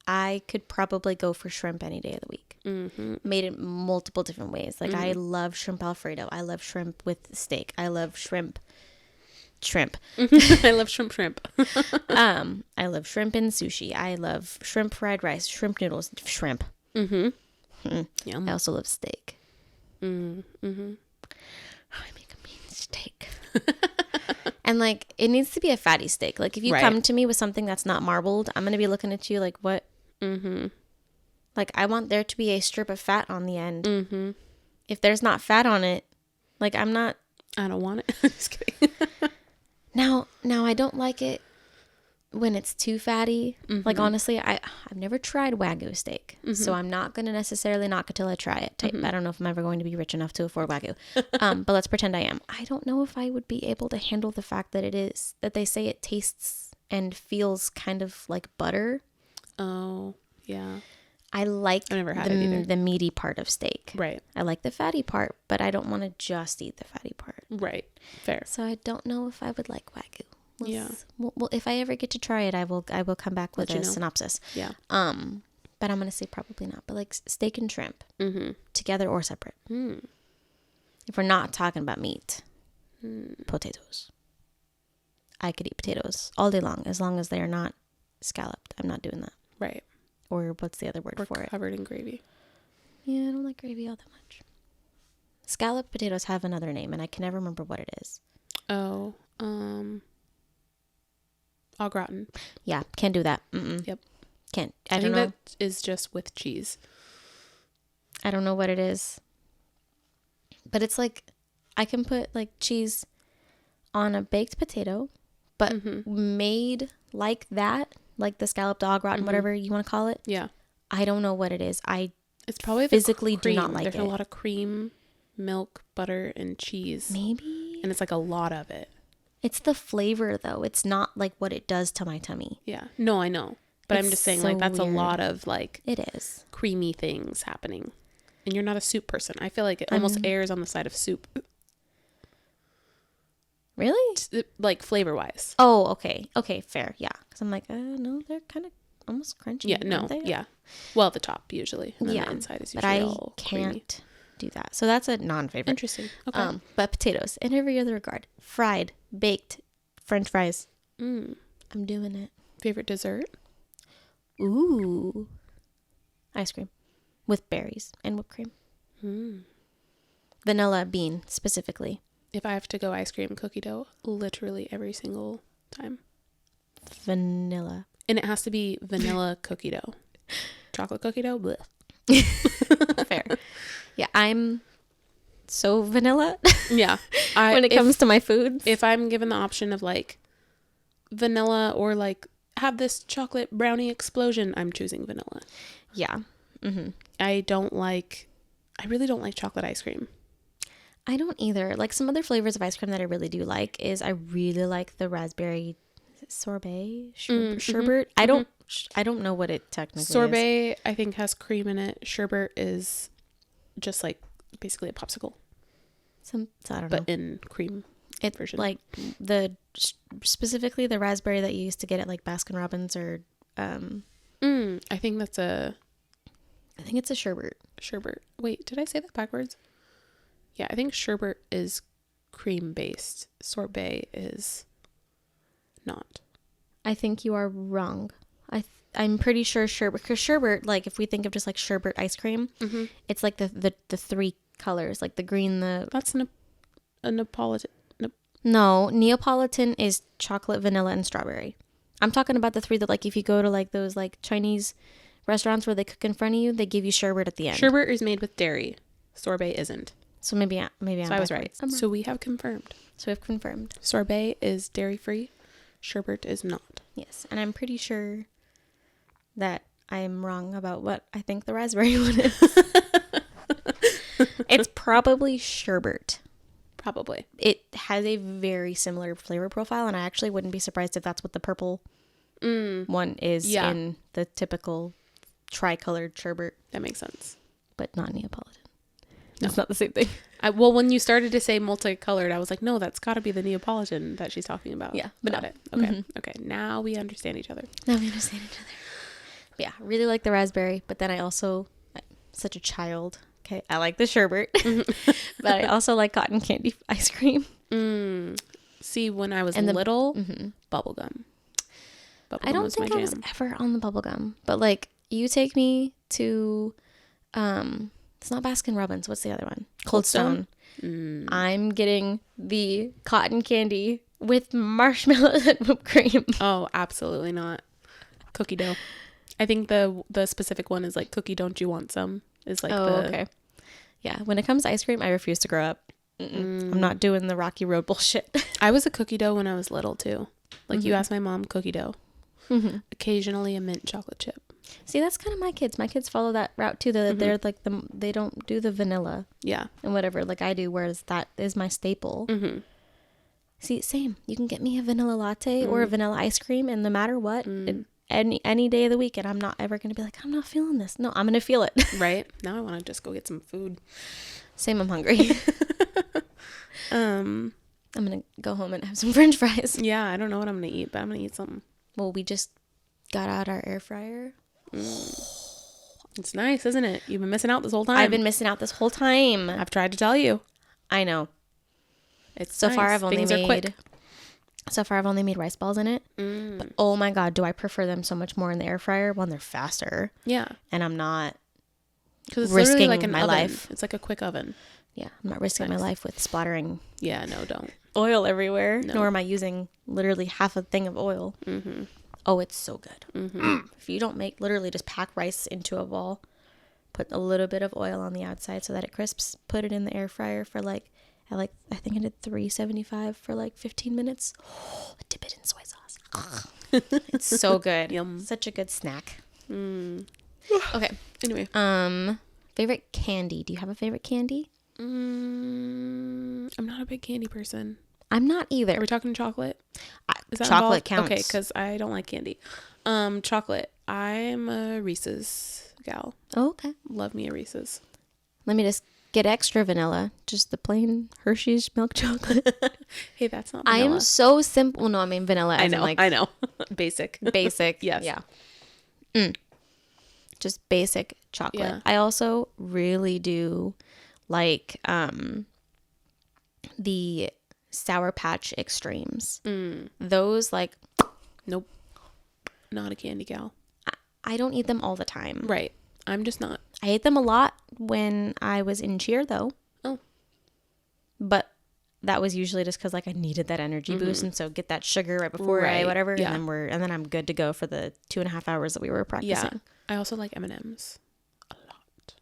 Speaker 1: I could probably go for shrimp any day of the week.
Speaker 2: Mm-hmm.
Speaker 1: Made it multiple different ways. Like I love shrimp Alfredo. I love shrimp with steak. I love shrimp.
Speaker 2: I love shrimp.
Speaker 1: I love shrimp in sushi. I love shrimp fried rice, shrimp noodles, shrimp.
Speaker 2: Mm-hmm.
Speaker 1: I also love steak.
Speaker 2: Mm-hmm.
Speaker 1: I make a mean steak. And like it needs to be a fatty steak. Like if you come to me with something that's not marbled, I'm gonna be looking at you like, what?
Speaker 2: Mm-hmm.
Speaker 1: Like I want there to be a strip of fat on the end.
Speaker 2: Mm-hmm.
Speaker 1: If there's not fat on it, like I
Speaker 2: don't want it. Just kidding.
Speaker 1: Now I don't like it when it's too fatty.
Speaker 2: Mm-hmm.
Speaker 1: Like honestly, I've never tried Wagyu steak, so I'm not gonna necessarily knock it till I try it. I don't know if I'm ever going to be rich enough to afford Wagyu, but let's pretend I am. I don't know if I would be able to handle the fact that that they say it tastes and feels kind of like butter.
Speaker 2: Oh yeah.
Speaker 1: I like
Speaker 2: I've never had it either.
Speaker 1: The meaty part of steak.
Speaker 2: Right.
Speaker 1: I like the fatty part, but I don't want to just eat the fatty part.
Speaker 2: Right. Fair.
Speaker 1: So I don't know if I would like Wagyu.
Speaker 2: Yeah.
Speaker 1: Well, if I ever get to try it, I will come back with a synopsis.
Speaker 2: Yeah.
Speaker 1: But I'm gonna say probably not. But like steak and shrimp, together or separate. If we're not talking about meat, potatoes. I could eat potatoes all day long as they are not scalloped. I'm not doing that.
Speaker 2: Right.
Speaker 1: Or what's the other word for it?
Speaker 2: Covered in gravy.
Speaker 1: Yeah, I don't like gravy all that much. Scalloped potatoes have another name, and I can never remember what it is.
Speaker 2: Oh, au gratin.
Speaker 1: Yeah, can't do that. Mm-mm.
Speaker 2: Yep.
Speaker 1: Can't.
Speaker 2: I
Speaker 1: don't
Speaker 2: think
Speaker 1: know.
Speaker 2: that is just with cheese.
Speaker 1: I don't know what it is. But it's like, I can put like cheese on a baked potato, but made like that, like the scalloped au gratin, whatever you want to call it.
Speaker 2: Yeah.
Speaker 1: I don't know what it is.
Speaker 2: It's probably
Speaker 1: physically do not like
Speaker 2: There's
Speaker 1: it.
Speaker 2: a lot of cream, milk, butter, and cheese.
Speaker 1: Maybe.
Speaker 2: And it's like a lot of it.
Speaker 1: It's the flavor though. It's not like what it does to my tummy.
Speaker 2: Yeah. No, I know. But I'm just saying
Speaker 1: so
Speaker 2: like that's
Speaker 1: weird.
Speaker 2: a lot of like
Speaker 1: it is
Speaker 2: creamy things happening. And you're not a soup person. I feel like it almost errs on the side of soup.
Speaker 1: Really?
Speaker 2: Like flavor wise.
Speaker 1: Oh, okay. Okay, fair. Yeah. Because I'm like, no, they're kind of almost crunchy.
Speaker 2: Yeah, no. Yeah. Well, the top usually. And then the inside is usually all creamy.
Speaker 1: But I can't do that. So that's a non-favorite.
Speaker 2: Interesting. Okay.
Speaker 1: But potatoes in every other regard. Fried, baked, French fries.
Speaker 2: I'm
Speaker 1: doing it.
Speaker 2: Favorite dessert?
Speaker 1: Ooh. Ice cream. With berries and whipped cream. Vanilla bean, specifically.
Speaker 2: If I have to go ice cream cookie dough, literally every single time.
Speaker 1: Vanilla.
Speaker 2: And it has to be vanilla cookie dough. Chocolate cookie dough? Blech.
Speaker 1: Fair. Yeah, I'm so vanilla.
Speaker 2: Yeah.
Speaker 1: When it comes to my foods.
Speaker 2: If I'm given the option of like vanilla or like have this chocolate brownie explosion, I'm choosing vanilla.
Speaker 1: Yeah. Mm-hmm.
Speaker 2: I really don't like chocolate ice cream.
Speaker 1: I don't either. Like some other flavors of ice cream that I really do like is I really like the raspberry sorbet sherbet. I don't know what it technically is.
Speaker 2: Sorbet, I think, has cream in it. Sherbet is just like basically a popsicle.
Speaker 1: I don't know.
Speaker 2: But in cream version.
Speaker 1: Like specifically the raspberry that you used to get at like Baskin Robbins or
Speaker 2: I think it's a
Speaker 1: sherbet.
Speaker 2: Sherbet. Wait, did I say that backwards? Yeah, I think sherbet is cream based. Sorbet is not.
Speaker 1: I think you are wrong. I'm pretty sure sherbet, because sherbet, like if we think of just like sherbet ice cream, it's like the three colors, like the green,
Speaker 2: that's a Neapolitan.
Speaker 1: No, Neapolitan is chocolate, vanilla, and strawberry. I'm talking about the three that, like, if you go to like those like Chinese restaurants where they cook in front of you, they give you sherbet at the end.
Speaker 2: Sherbet is made with dairy. Sorbet isn't.
Speaker 1: So maybe I
Speaker 2: was right. So we have confirmed. Sorbet is dairy free. Sherbet is not.
Speaker 1: Yes, and I'm pretty sure that I'm wrong about what I think the raspberry one is. It's probably sherbet.
Speaker 2: Probably.
Speaker 1: It has a very similar flavor profile, and I actually wouldn't be surprised if that's what the purple one is in the typical tricolored sherbet.
Speaker 2: That makes sense.
Speaker 1: But not Neapolitan.
Speaker 2: No.
Speaker 1: It's not the same thing.
Speaker 2: Well, when you started to say multicolored, I was like, no, that's got to be the Neapolitan that she's talking about.
Speaker 1: Yeah, but
Speaker 2: got it. Okay. Okay. Now we understand each other. But
Speaker 1: yeah, really like the raspberry, but then I'm such a child. Okay, I like the sherbet, but I also like cotton candy ice cream.
Speaker 2: See, when I was little, bubblegum.
Speaker 1: I don't think I was ever on the bubblegum, but like you take me to, it's not Baskin Robbins. What's the other one? Cold Stone. I'm getting the cotton candy with marshmallows and whipped cream.
Speaker 2: Oh, absolutely not. Cookie dough. I think the specific one is like cookie. Don't you want some? Is like
Speaker 1: okay. Yeah, when it comes to ice cream, I refuse to grow up. I'm not doing the Rocky Road bullshit.
Speaker 2: I was a cookie dough when I was little too. Like you asked my mom, cookie dough. Occasionally a mint chocolate chip.
Speaker 1: See, that's kind of my kids. My kids follow that route too. They're like they don't do the vanilla.
Speaker 2: Yeah. And
Speaker 1: whatever like I do, whereas that is my staple. See, same. You can get me a vanilla latte or a vanilla ice cream, and no matter what, any day of the week, and I'm not ever going to be like, I'm not feeling this. No, I'm going to feel it.
Speaker 2: Right? Now I want to just go get some food.
Speaker 1: Same, I'm hungry. I'm going to go home and have some French fries.
Speaker 2: Yeah, I don't know what I'm going to eat, but I'm going to eat something.
Speaker 1: Well, we just got out our air fryer.
Speaker 2: It's nice, isn't it? You've been missing out this whole time.
Speaker 1: I've been missing out this whole time.
Speaker 2: I've tried to tell you.
Speaker 1: I know.
Speaker 2: It's
Speaker 1: so
Speaker 2: nice.
Speaker 1: far I've
Speaker 2: Things are quick.
Speaker 1: So far I've only made rice balls in it. But oh my god, do I prefer them so much more in the air fryer? One, they're faster.
Speaker 2: Yeah.
Speaker 1: And I'm not
Speaker 2: risking like
Speaker 1: my life.
Speaker 2: It's like a quick oven.
Speaker 1: Yeah, I'm not risking my life with splattering.
Speaker 2: Yeah, no, don't.
Speaker 1: Oil everywhere. No. Nor am I using literally half a thing of oil. Oh, it's so good. If you don't literally just pack rice into a bowl, put a little bit of oil on the outside so that it crisps, put it in the air fryer for I think I did 375 for like 15 minutes. Dip it in soy sauce. It's so good.
Speaker 2: Yum.
Speaker 1: Such a good snack.
Speaker 2: Okay. Anyway.
Speaker 1: Favorite candy. Do you have a favorite candy?
Speaker 2: I'm not a big candy person.
Speaker 1: I'm not either.
Speaker 2: Are we talking chocolate?
Speaker 1: Is that chocolate counts?
Speaker 2: Okay, because I don't like candy. Chocolate. I'm a Reese's gal.
Speaker 1: Oh, okay.
Speaker 2: Love me a Reese's.
Speaker 1: Let me just get extra vanilla. Just the plain Hershey's milk chocolate.
Speaker 2: Hey, that's not vanilla.
Speaker 1: I am so simple. Well, no, I mean vanilla.
Speaker 2: I know. Basic.
Speaker 1: Basic.
Speaker 2: Yes.
Speaker 1: Yeah. Just basic chocolate. Yeah. I also really do like the Sour Patch Extremes. Those
Speaker 2: nope. Not a candy gal.
Speaker 1: I don't eat them all the time.
Speaker 2: Right. I'm just not.
Speaker 1: I ate them a lot when I was in cheer though.
Speaker 2: Oh.
Speaker 1: But that was usually just because like I needed that energy boost, and so get that sugar right before I whatever,
Speaker 2: Yeah.
Speaker 1: and then I'm good to go for the 2.5 hours that we were practicing.
Speaker 2: Yeah. I also like M&Ms a lot.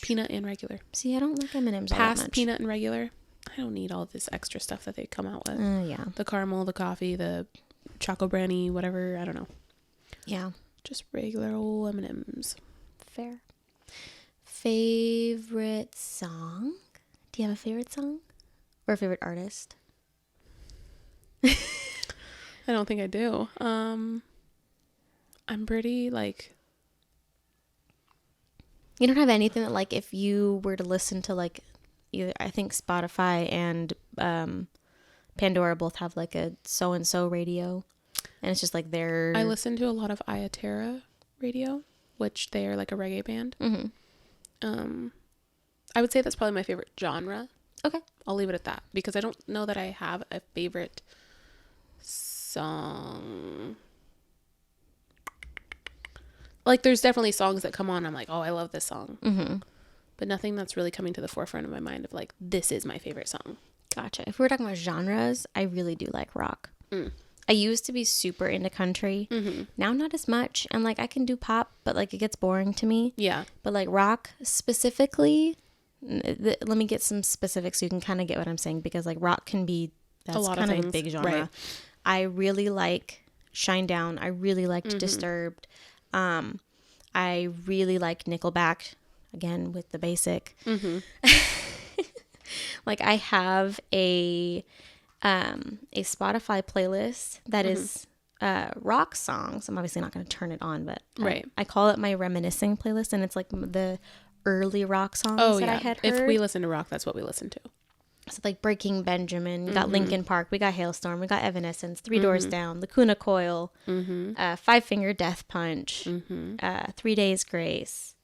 Speaker 2: Peanut and regular.
Speaker 1: See, I don't like M&Ms all that
Speaker 2: Past
Speaker 1: much.
Speaker 2: peanut and regular. I don't need all of this extra stuff that they come out with.
Speaker 1: Yeah.
Speaker 2: The caramel, the coffee, the choco brandy, whatever. I don't know.
Speaker 1: Yeah.
Speaker 2: Just regular old M&Ms.
Speaker 1: Fair. Favorite song? Do you have a favorite song? Or a favorite artist?
Speaker 2: I don't think I do. I'm pretty like...
Speaker 1: You don't have anything that like if you were to listen to like either, I think Spotify and Pandora both have like a so-and-so radio, and it's just like their...
Speaker 2: I listen to a lot of Ayaterra radio, which they are like a reggae band. I would say that's probably my favorite genre.
Speaker 1: Okay.
Speaker 2: I'll leave it at that because I don't know that I have a favorite song. Like there's definitely songs that come on, I'm like, oh, I love this song. But nothing that's really coming to the forefront of my mind of like, this is my favorite song.
Speaker 1: Gotcha. If we're talking about genres, I really do like rock. I used to be super into country. Now not as much. And like I can do pop, but like it gets boring to me.
Speaker 2: Yeah.
Speaker 1: But like rock specifically, let me get some specifics so you can kind of get what I'm saying, because like rock can be, that's
Speaker 2: a lot
Speaker 1: kind
Speaker 2: of
Speaker 1: of a big genre.
Speaker 2: Right.
Speaker 1: I really like Shinedown. I really liked Disturbed. I really like Nickelback, again with the basic. Like I have a Spotify playlist that is rock songs. I'm obviously not going to turn it on, but I call it my reminiscing playlist, and it's like the early rock songs that I had heard.
Speaker 2: If we listen to rock, that's what we listen to.
Speaker 1: So like Breaking Benjamin, we got Linkin Park, we got Hailstorm, we got Evanescence, Three Doors Down, Lacuna Coil, Five Finger Death Punch, 3 Days Grace.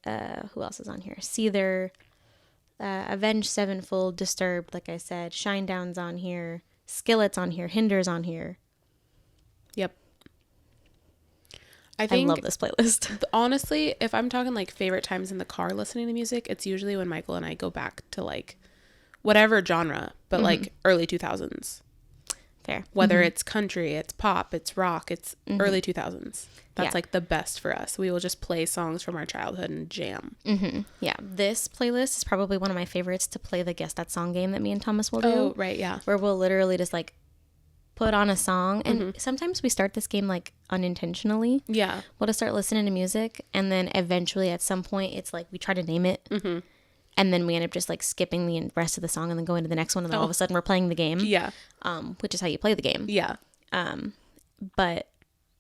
Speaker 1: Who else is on here? Seether, Avenged Sevenfold, Disturbed, like I said, Shinedown's on here, Skillet's on here, Hinder's on here.
Speaker 2: Yep.
Speaker 1: I love this playlist.
Speaker 2: Honestly, if I'm talking like favorite times in the car listening to music, it's usually when Michael and I go back to like whatever genre, but like early 2000s.
Speaker 1: Fair.
Speaker 2: Whether it's country, it's pop, it's rock, it's early 2000s. That's like the best for us. We will just play songs from our childhood and jam.
Speaker 1: Yeah. This playlist is probably one of my favorites to play the Guess That Song game that me and Thomas will do.
Speaker 2: Oh, right. Yeah.
Speaker 1: Where we'll literally just like put on a song, and sometimes we start this game like unintentionally.
Speaker 2: Yeah.
Speaker 1: We'll just start listening to music, and then eventually at some point it's like we try to name it, and then we end up just like skipping the rest of the song and then going to the next one, and then all of a sudden we're playing the game.
Speaker 2: Yeah.
Speaker 1: Which is how you play the game.
Speaker 2: Yeah.
Speaker 1: But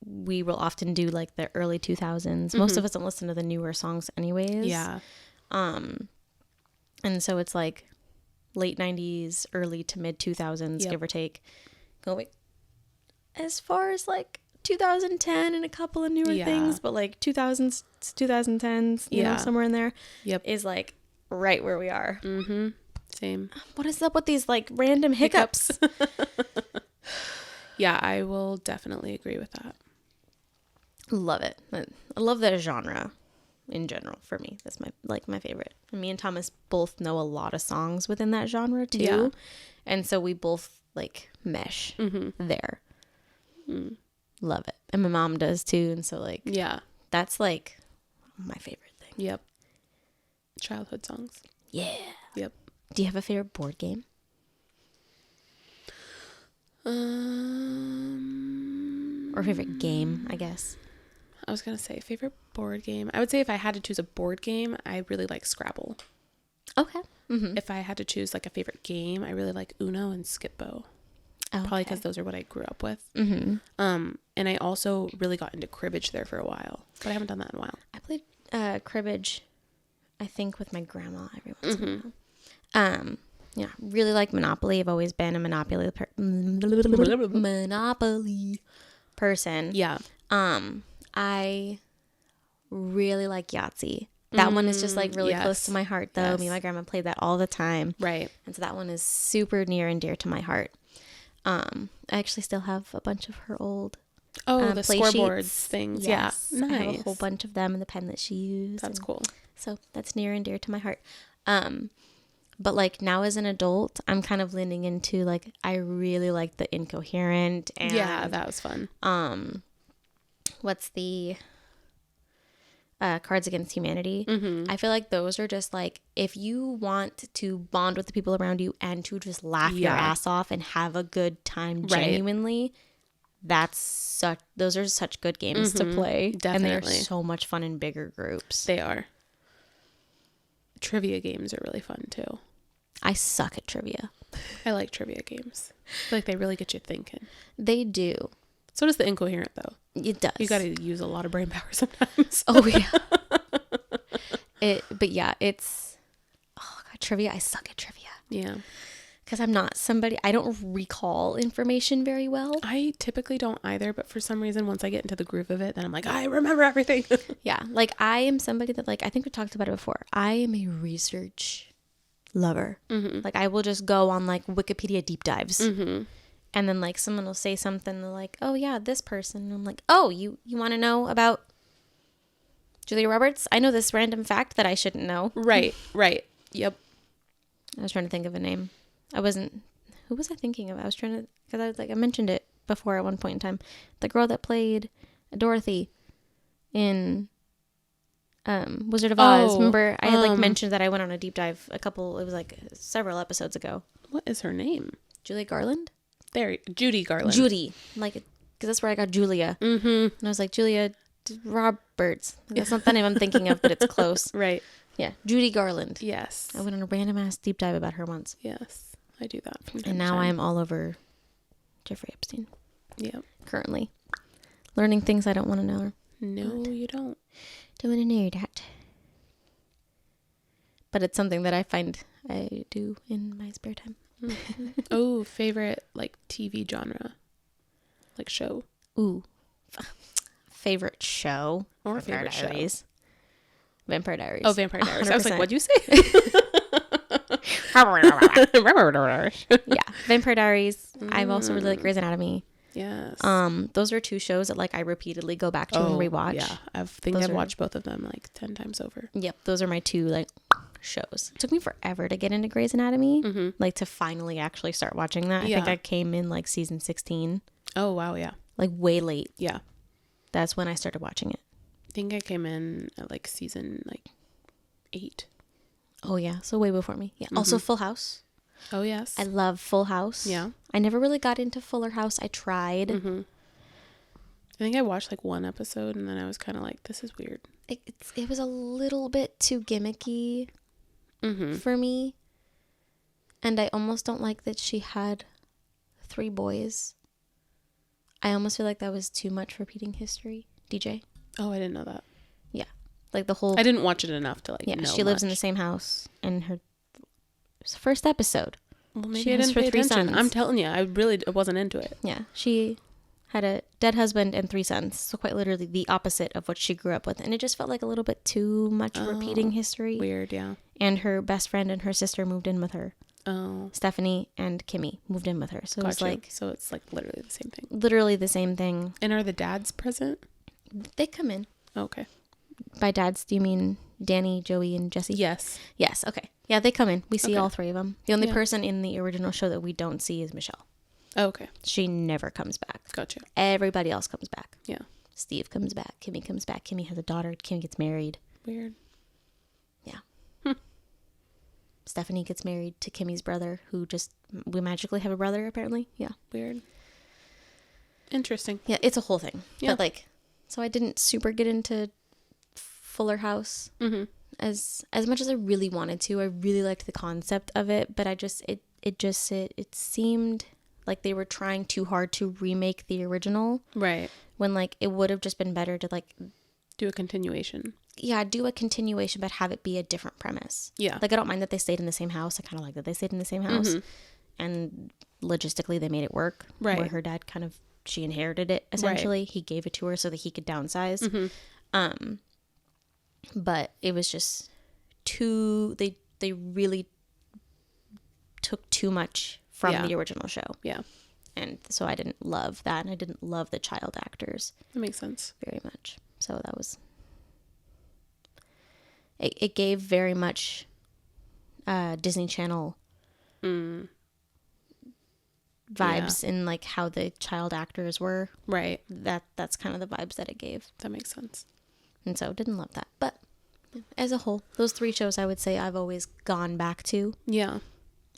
Speaker 1: we will often do like the early 2000s. Most of us don't listen to the newer songs anyways.
Speaker 2: Yeah.
Speaker 1: And so it's like late 90s, early to mid 2000s, give or take. Going as far as like 2010 and a couple of newer things, but like 2000s, 2010s, you know, somewhere in there is like right where we are.
Speaker 2: Same.
Speaker 1: What is up with these like random hiccups?
Speaker 2: Yeah, I will definitely agree with that.
Speaker 1: Love it. I love that genre in general. For me, that's my favorite. And me and Thomas both know a lot of songs within that genre too, and so we both like mesh there. Love it. And my mom does too, and so like that's like my favorite thing.
Speaker 2: Yep. Childhood songs.
Speaker 1: Yeah.
Speaker 2: Yep.
Speaker 1: Do you have a favorite board game? Or favorite game, I guess.
Speaker 2: I was gonna say favorite board game. I would say if I had to choose a board game, I really like Scrabble.
Speaker 1: Okay.
Speaker 2: If I had to choose like a favorite game, I really like Uno and Skip-Bo.
Speaker 1: Okay.
Speaker 2: Probably because those are what I grew up with. And I also really got into cribbage there for a while, but I haven't done that in a while.
Speaker 1: I played cribbage, I think, with my grandma every once in a while. Yeah, really like Monopoly. I've always been a Monopoly person.
Speaker 2: Yeah.
Speaker 1: I really like Yahtzee. That one is just like really close to my heart, though. Me and my grandma played that all the time.
Speaker 2: Right.
Speaker 1: And so that one is super near and dear to my heart. I actually still have a bunch of her old
Speaker 2: the
Speaker 1: play
Speaker 2: scoreboards
Speaker 1: sheets.
Speaker 2: things.
Speaker 1: Yes.
Speaker 2: Yeah. Nice.
Speaker 1: I have a whole bunch of them and the pen that she used.
Speaker 2: That's cool.
Speaker 1: So that's near and dear to my heart. But like now as an adult, I'm kind of leaning into like, I really like the Incoherent and
Speaker 2: Yeah, that was fun.
Speaker 1: What's the Cards Against Humanity.
Speaker 2: Mm-hmm.
Speaker 1: I feel like those are just like, if you want to bond with the people around you and to just laugh your ass off and have a good time genuinely, those are such good games to play.
Speaker 2: Definitely.
Speaker 1: And they're so much fun in bigger groups.
Speaker 2: They are. Trivia games are really fun too.
Speaker 1: I suck at trivia.
Speaker 2: I like trivia games. I feel like they really get you thinking.
Speaker 1: They do.
Speaker 2: So does the Incoherent though.
Speaker 1: It does.
Speaker 2: You got to use a lot of brain power sometimes.
Speaker 1: Oh yeah. But yeah, it's, oh God, trivia. I suck at trivia.
Speaker 2: Yeah.
Speaker 1: Because I'm not somebody, I don't recall information very well.
Speaker 2: I typically don't either, but for some reason, once I get into the groove of it, then I'm like, I remember everything.
Speaker 1: Yeah. Like I am somebody that like, I think we talked about it before. I am a research lover. Mm-hmm. Like I will just go on like Wikipedia deep dives. Mm-hmm. And then like someone will say something like, oh yeah, this person. And I'm like, oh, you want to know about Julia Roberts? I know this random fact that I shouldn't know.
Speaker 2: Right. Yep.
Speaker 1: I was trying to think of a name. Who was I thinking of? I was trying to, because I mentioned it before at one point in time. The girl that played Dorothy in Wizard of Oz. Remember, I had like mentioned that I went on a deep dive it was like several episodes ago.
Speaker 2: What is her name?
Speaker 1: Julia Garland?
Speaker 2: Judy Garland.
Speaker 1: Judy. Like, because that's where I got Julia. Mm-hmm. And I was like, Julia Roberts. That's not the name I'm thinking of, but it's close.
Speaker 2: Right.
Speaker 1: Yeah. Judy Garland.
Speaker 2: Yes.
Speaker 1: I went on a random ass deep dive about her once.
Speaker 2: Yes. I do that.
Speaker 1: And now I'm all over Jeffrey Epstein.
Speaker 2: Yep.
Speaker 1: Currently. Learning things I don't want to know.
Speaker 2: No, you don't.
Speaker 1: Don't want to know that. But it's something that I find I do in my spare time.
Speaker 2: Mm-hmm. Oh, favorite like TV genre, like show.
Speaker 1: Ooh, favorite show
Speaker 2: or favorite
Speaker 1: Diaries.
Speaker 2: Show.
Speaker 1: Vampire Diaries.
Speaker 2: Oh, Vampire Diaries. 100%. I was like, what'd you say?
Speaker 1: Yeah, Vampire Diaries. I also really like Grey's Anatomy.
Speaker 2: Yes.
Speaker 1: Those are two shows that like I repeatedly go back to and rewatch.
Speaker 2: Yeah, I've watched both of them like 10 times over.
Speaker 1: Yep, those are my two like shows. It took me forever to get into Grey's Anatomy, like to finally actually start watching that. I think I came in like season 16.
Speaker 2: Oh wow, yeah.
Speaker 1: Like way late.
Speaker 2: Yeah.
Speaker 1: That's when I started watching it.
Speaker 2: I think I came in at like season like 8.
Speaker 1: Oh yeah, so way before me. Yeah. Also Full House.
Speaker 2: Oh yes.
Speaker 1: I love Full House.
Speaker 2: Yeah.
Speaker 1: I never really got into Fuller House. I tried.
Speaker 2: Mm-hmm. I think I watched like one episode and then I was kind of like, this is weird.
Speaker 1: It was a little bit too gimmicky for me. And I almost don't like that she had 3 boys. I almost feel like that was too much repeating history. DJ?
Speaker 2: Oh, I didn't know that.
Speaker 1: Yeah. Like the whole...
Speaker 2: I didn't watch it enough to like know
Speaker 1: she lives
Speaker 2: much.
Speaker 1: in the same house. And it was the first episode.
Speaker 2: Well, maybe I didn't pay attention.
Speaker 1: Sons.
Speaker 2: I'm telling you, I wasn't into it.
Speaker 1: Yeah. She had a dead husband and 3 sons. So quite literally the opposite of what she grew up with. And it just felt like a little bit too much repeating history.
Speaker 2: Weird, yeah.
Speaker 1: And her best friend and her sister moved in with her.
Speaker 2: Oh.
Speaker 1: Stephanie and Kimmy moved in with her. So it's like...
Speaker 2: So it's like literally the same thing.
Speaker 1: Literally the same thing.
Speaker 2: And are the dads present?
Speaker 1: They come in.
Speaker 2: Okay.
Speaker 1: By dads, do you mean Danny, Joey, and Jesse?
Speaker 2: Yes.
Speaker 1: Yes, okay. Yeah, they come in. We see all 3 of them. The only person in the original show that we don't see is Michelle.
Speaker 2: Oh, okay.
Speaker 1: She never comes back.
Speaker 2: Gotcha.
Speaker 1: Everybody else comes back.
Speaker 2: Yeah.
Speaker 1: Steve comes back. Kimmy comes back. Kimmy has a daughter. Kimmy gets married.
Speaker 2: Weird.
Speaker 1: Yeah. Stephanie gets married to Kimmy's brother, we magically have a brother, apparently. Yeah.
Speaker 2: Weird. Interesting.
Speaker 1: Yeah, it's a whole thing.
Speaker 2: Yeah.
Speaker 1: But so I didn't super get into Fuller House as much as I really wanted to. I really liked the concept of it, but it seemed like they were trying too hard to remake the original.
Speaker 2: Right.
Speaker 1: When it would have just been better to
Speaker 2: do a continuation.
Speaker 1: Yeah, do a continuation, but have it be a different premise.
Speaker 2: Yeah.
Speaker 1: I don't mind that they stayed in the same house. I kind of like that they stayed in the same house. And logistically, they made it work.
Speaker 2: Right.
Speaker 1: Where her dad she inherited it, essentially. Right. He gave it to her so that he could downsize. But it was just they really took too much from the original show. Yeah. And so I didn't love that. And I didn't love the child actors.
Speaker 2: That makes sense.
Speaker 1: Very much. So that was... It gave very much Disney Channel vibes in like how the child actors were.
Speaker 2: Right.
Speaker 1: That's kind of the vibes that it gave.
Speaker 2: That makes sense.
Speaker 1: And so didn't love that. But as a whole, those 3 shows I would say I've always gone back to.
Speaker 2: Yeah.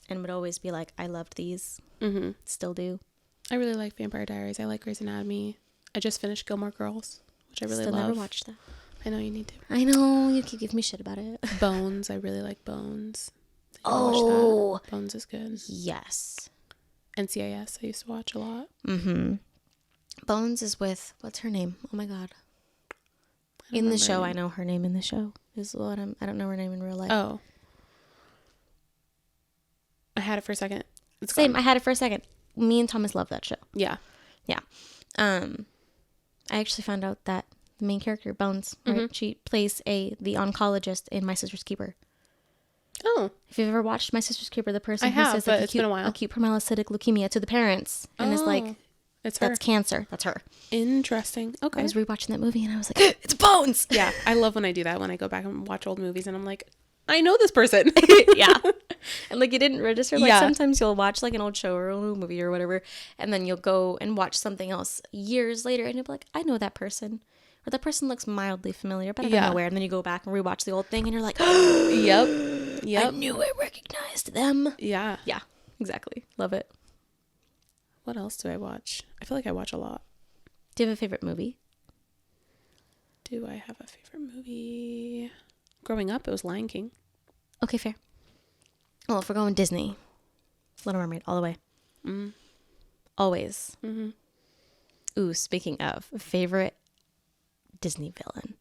Speaker 1: And would always be like, I loved these.
Speaker 2: Mm-hmm.
Speaker 1: Still do.
Speaker 2: I really like Vampire Diaries. I like Grey's Anatomy. I just finished Gilmore Girls, which I really
Speaker 1: Still
Speaker 2: love.
Speaker 1: never watched that.
Speaker 2: I know you need to.
Speaker 1: I know. You keep giving me shit about it.
Speaker 2: Bones. I really like Bones.
Speaker 1: Oh.
Speaker 2: Watch that. Bones is good.
Speaker 1: Yes.
Speaker 2: NCIS. I used to watch a lot.
Speaker 1: Mm-hmm. Bones is with, what's her name? Oh my God. In the show, I know her name in the show. Is what I don't know her name in real life.
Speaker 2: Oh. I had it for a second. It's
Speaker 1: Same.
Speaker 2: gone.
Speaker 1: I had it for a second. Me and Thomas love that show.
Speaker 2: Yeah.
Speaker 1: Yeah. I actually found out that the main character, Bones, right? She plays the oncologist in My Sister's Keeper.
Speaker 2: Oh.
Speaker 1: If you've ever watched My Sister's Keeper, the person
Speaker 2: I
Speaker 1: who
Speaker 2: have,
Speaker 1: says
Speaker 2: but
Speaker 1: like
Speaker 2: it's been a while.
Speaker 1: acute promyelocytic leukemia to the parents and is like,
Speaker 2: it's her.
Speaker 1: that's cancer. That's her.
Speaker 2: Interesting. Okay.
Speaker 1: I was rewatching that movie and I was like, it's Bones.
Speaker 2: Yeah. I love when I do that, when I go back and watch old movies and I'm like, I know this person.
Speaker 1: Yeah. And like you didn't register. Like
Speaker 2: Yeah.
Speaker 1: sometimes you'll watch like an old show or a old movie or whatever, and then you'll go and watch something else years later and you'll be like, I know that person. Or that person looks mildly familiar, but I don't know where. And then you go back and rewatch the old thing and you're like,
Speaker 2: Yep.
Speaker 1: I knew I recognized them.
Speaker 2: Yeah.
Speaker 1: Yeah, exactly. Love it.
Speaker 2: What else do I watch? I feel like I watch a lot.
Speaker 1: Do you have a favorite movie?
Speaker 2: Do I have a favorite movie? Growing up, it was Lion King.
Speaker 1: Okay, fair. Well, if we're going Disney, Little Mermaid, all the way. Always.
Speaker 2: Mm-hmm.
Speaker 1: Ooh, speaking of, favorite Disney villain.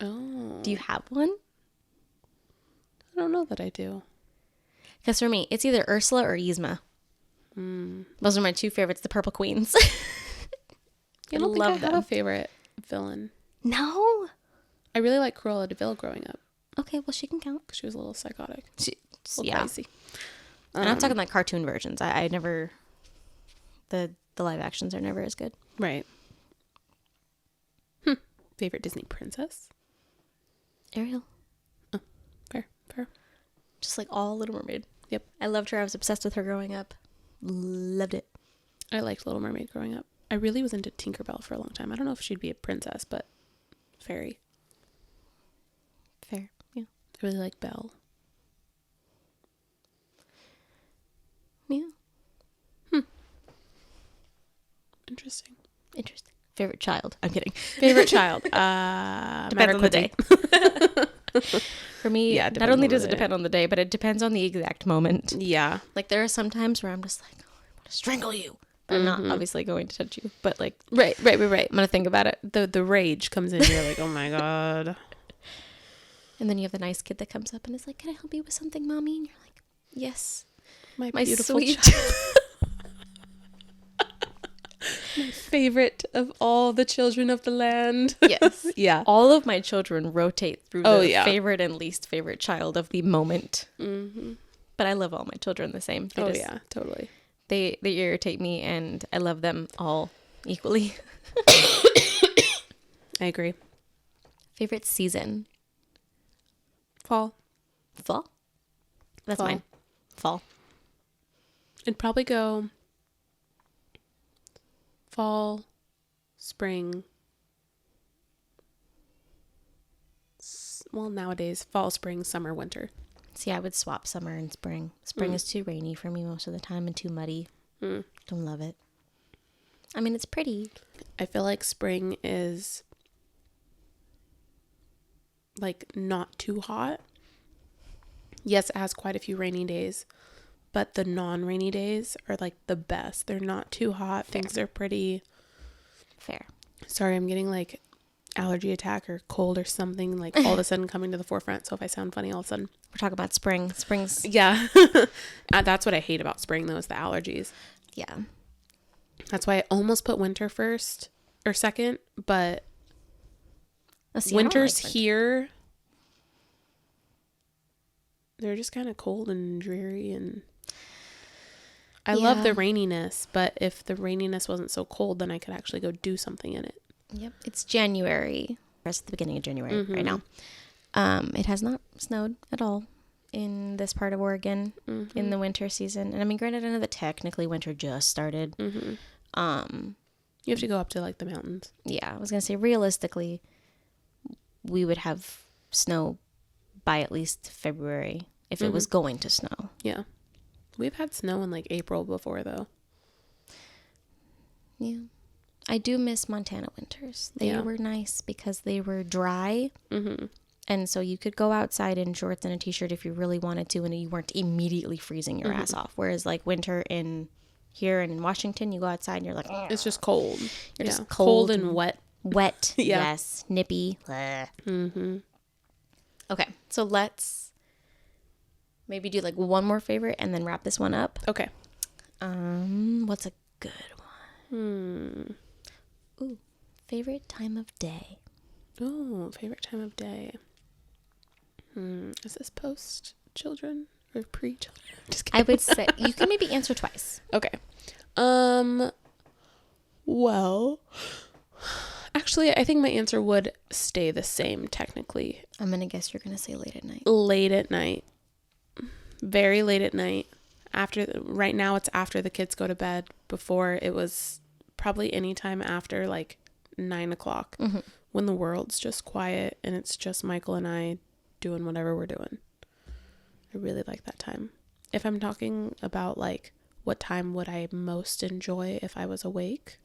Speaker 2: Oh.
Speaker 1: Do you have one?
Speaker 2: I don't know that I do.
Speaker 1: Because for me, it's either Ursula or Yzma. Those are my 2 favorites, the Purple Queens.
Speaker 2: I don't think I have a favorite villain.
Speaker 1: No?
Speaker 2: I really like Cruella de Vil growing up.
Speaker 1: Okay, well, she can count.
Speaker 2: Because she was a little psychotic. A little
Speaker 1: Yeah.
Speaker 2: crazy.
Speaker 1: And I'm talking like cartoon versions. I never... The live actions are never as good.
Speaker 2: Right. Favorite Disney princess?
Speaker 1: Ariel.
Speaker 2: Oh, fair.
Speaker 1: Just like all Little Mermaid.
Speaker 2: Yep.
Speaker 1: I loved her. I was obsessed with her growing up. Loved it.
Speaker 2: I liked Little Mermaid growing up. I really was into Tinkerbell for a long time. I don't know if she'd be a princess, but fairy.
Speaker 1: Fair. Yeah.
Speaker 2: I really like Belle.
Speaker 1: Yeah.
Speaker 2: Interesting.
Speaker 1: Favorite child. I'm kidding.
Speaker 2: Favorite child.
Speaker 1: Depends on the day. For me,
Speaker 2: Yeah,
Speaker 1: not only does it
Speaker 2: on the day.
Speaker 1: depend on the day, but it depends on the exact moment.
Speaker 2: Yeah.
Speaker 1: Like there are some times where I'm just like, oh, I want to strangle you. But I'm not obviously going to touch you. But like,
Speaker 2: Right.
Speaker 1: I'm going to think about it.
Speaker 2: The rage comes in. You're like, oh my God.
Speaker 1: And then you have the nice kid that comes up and is like, can I help you with something, mommy? And you're like, yes.
Speaker 2: My
Speaker 1: My
Speaker 2: beautiful
Speaker 1: sweet
Speaker 2: child. My favorite of all the children of the land.
Speaker 1: Yes.
Speaker 2: Yeah.
Speaker 1: All of my children rotate through
Speaker 2: Oh,
Speaker 1: the
Speaker 2: yeah.
Speaker 1: favorite and least favorite child of the moment.
Speaker 2: Mm-hmm.
Speaker 1: But I love all my children the same. They
Speaker 2: Yeah, totally.
Speaker 1: They irritate me and I love them all equally.
Speaker 2: I agree.
Speaker 1: Favorite season?
Speaker 2: Fall.
Speaker 1: Fall? That's
Speaker 2: Fall.
Speaker 1: mine. Fall.
Speaker 2: It'd probably go fall, spring. Well, nowadays, fall, spring, summer, winter.
Speaker 1: See, I would swap summer and spring. Spring is too rainy for me most of the time and too muddy. Don't love it. I mean, it's pretty.
Speaker 2: I feel like spring is like not too hot. Yes, it has quite a few rainy days, but the non-rainy days are like the best. They're not too hot.
Speaker 1: Fair.
Speaker 2: Things are pretty.
Speaker 1: Fair.
Speaker 2: Sorry, I'm getting like allergy attack or cold or something like all of a sudden coming to the forefront. So if I sound funny all of a sudden.
Speaker 1: We're talking about spring. Spring's...
Speaker 2: Yeah. That's what I hate about spring though, is the allergies.
Speaker 1: Yeah.
Speaker 2: That's why I almost put winter first or second, but
Speaker 1: See, I don't
Speaker 2: winter's
Speaker 1: like winter.
Speaker 2: here. They're just kind of cold and dreary, and I love the raininess, but if the raininess wasn't so cold, then I could actually go do something in it.
Speaker 1: Yep. It's January. It's the beginning of January right now. It has not snowed at all in this part of Oregon in the winter season. And I mean, granted, I know that technically winter just started.
Speaker 2: You have to go up to like the mountains.
Speaker 1: Yeah, I was going to say realistically, we would have snow by at least February if it was going to snow.
Speaker 2: Yeah. We've had snow in like April before though.
Speaker 1: Yeah. I do miss Montana winters. They were nice because they were dry. And so you could go outside in shorts and a t-shirt if you really wanted to, and you weren't immediately freezing your ass off. Whereas like winter here and in Washington, you go outside and you're like,
Speaker 2: it's just cold.
Speaker 1: You're just cold
Speaker 2: and wet.
Speaker 1: Wet. Yes. Nippy. Okay. So let's maybe do like one more favorite and then wrap this one up.
Speaker 2: Okay.
Speaker 1: What's a good one? Ooh, favorite time of day.
Speaker 2: Oh, favorite time of day. Is this post children or pre children? Just kidding.
Speaker 1: I would say you can maybe answer twice.
Speaker 2: Okay. Well, actually, I think my answer would stay the same technically.
Speaker 1: I'm gonna guess you're gonna say late at night.
Speaker 2: Late at night. Very late at night. Right now it's after the kids go to bed. Before it was probably any time after like 9 o'clock when the world's just quiet and it's just Michael and I doing whatever we're doing. I really like that time. If I'm talking about like what time would I most enjoy if I was awake,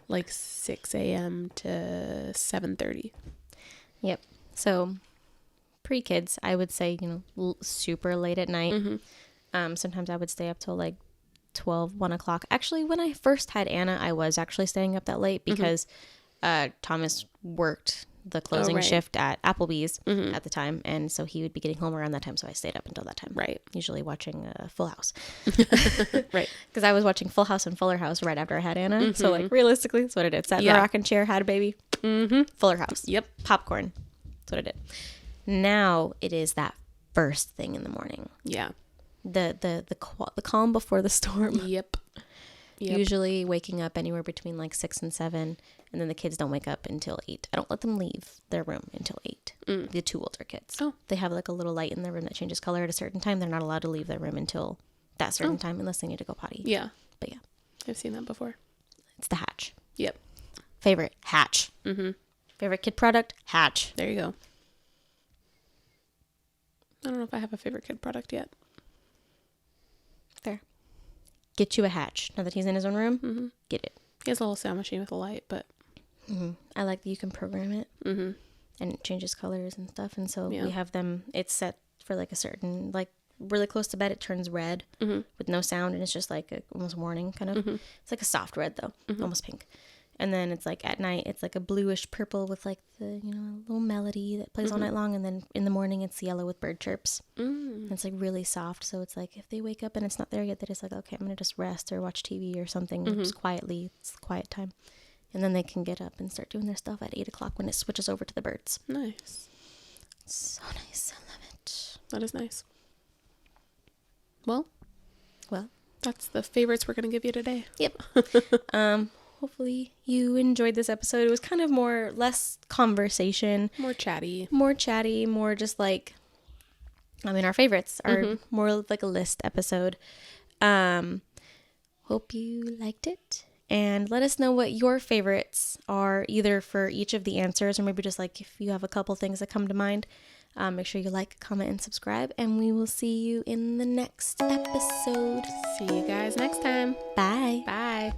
Speaker 2: like 6 a.m. to 7:30.
Speaker 1: Yep. So pre-kids, I would say, super late at night. Sometimes I would stay up till like 12, 1 o'clock. Actually, when I first had Anna, I was actually staying up that late because Thomas worked the closing shift at Applebee's at the time. And so he would be getting home around that time. So I stayed up until that time.
Speaker 2: Right.
Speaker 1: Usually watching Full House.
Speaker 2: Right.
Speaker 1: Because I was watching Full House and Fuller House right after I had Anna. So like realistically, that's what I did. Sat in the rocking chair, had a baby. Fuller House.
Speaker 2: Yep.
Speaker 1: Popcorn. That's what I did. Now it is that first thing in the morning.
Speaker 2: Yeah.
Speaker 1: The calm before the storm.
Speaker 2: Yep.
Speaker 1: Usually waking up anywhere between like 6 and 7, and then the kids don't wake up until 8. I don't let them leave their room until 8. The 2 older kids.
Speaker 2: Oh.
Speaker 1: They have like a little light in their room that changes color at a certain time. They're not allowed to leave their room until that certain time unless they need to go potty.
Speaker 2: Yeah.
Speaker 1: But yeah.
Speaker 2: I've seen that before.
Speaker 1: It's the Hatch.
Speaker 2: Yep.
Speaker 1: Favorite, Hatch. Favorite kid product, Hatch.
Speaker 2: There you go. I don't know if I have a favorite kid product yet.
Speaker 1: Fair. Get you a Hatch. Now that he's in his own room, get it.
Speaker 2: He has a little sound machine with a light, but...
Speaker 1: I like that you can program it. And it changes colors and stuff. And so we have them, it's set for like a certain, like really close to bed, it turns red with no sound. And it's just like almost warning kind of. It's like a soft red though, almost pink. And then it's like at night, it's like a bluish purple with like the, little melody that plays all night long. And then in the morning, it's yellow with bird chirps. And it's like really soft. So it's like if they wake up and it's not there yet, they're just like, okay, I'm going to just rest or watch TV or something just quietly. It's quiet time. And then they can get up and start doing their stuff at 8 o'clock when it switches over to the birds.
Speaker 2: Nice.
Speaker 1: So nice. I love it.
Speaker 2: That is nice. Well,
Speaker 1: Well,
Speaker 2: that's the favorites we're going to give you today.
Speaker 1: Yep. Hopefully you enjoyed this episode. It was kind of less conversation.
Speaker 2: More chatty.
Speaker 1: More just like, our favorites are more like a list episode. Hope you liked it. And let us know what your favorites are, either for each of the answers or maybe just like if you have a couple things that come to mind. Make sure you like, comment, and subscribe. And we will see you in the next episode.
Speaker 2: See you guys next time.
Speaker 1: Bye.
Speaker 2: Bye.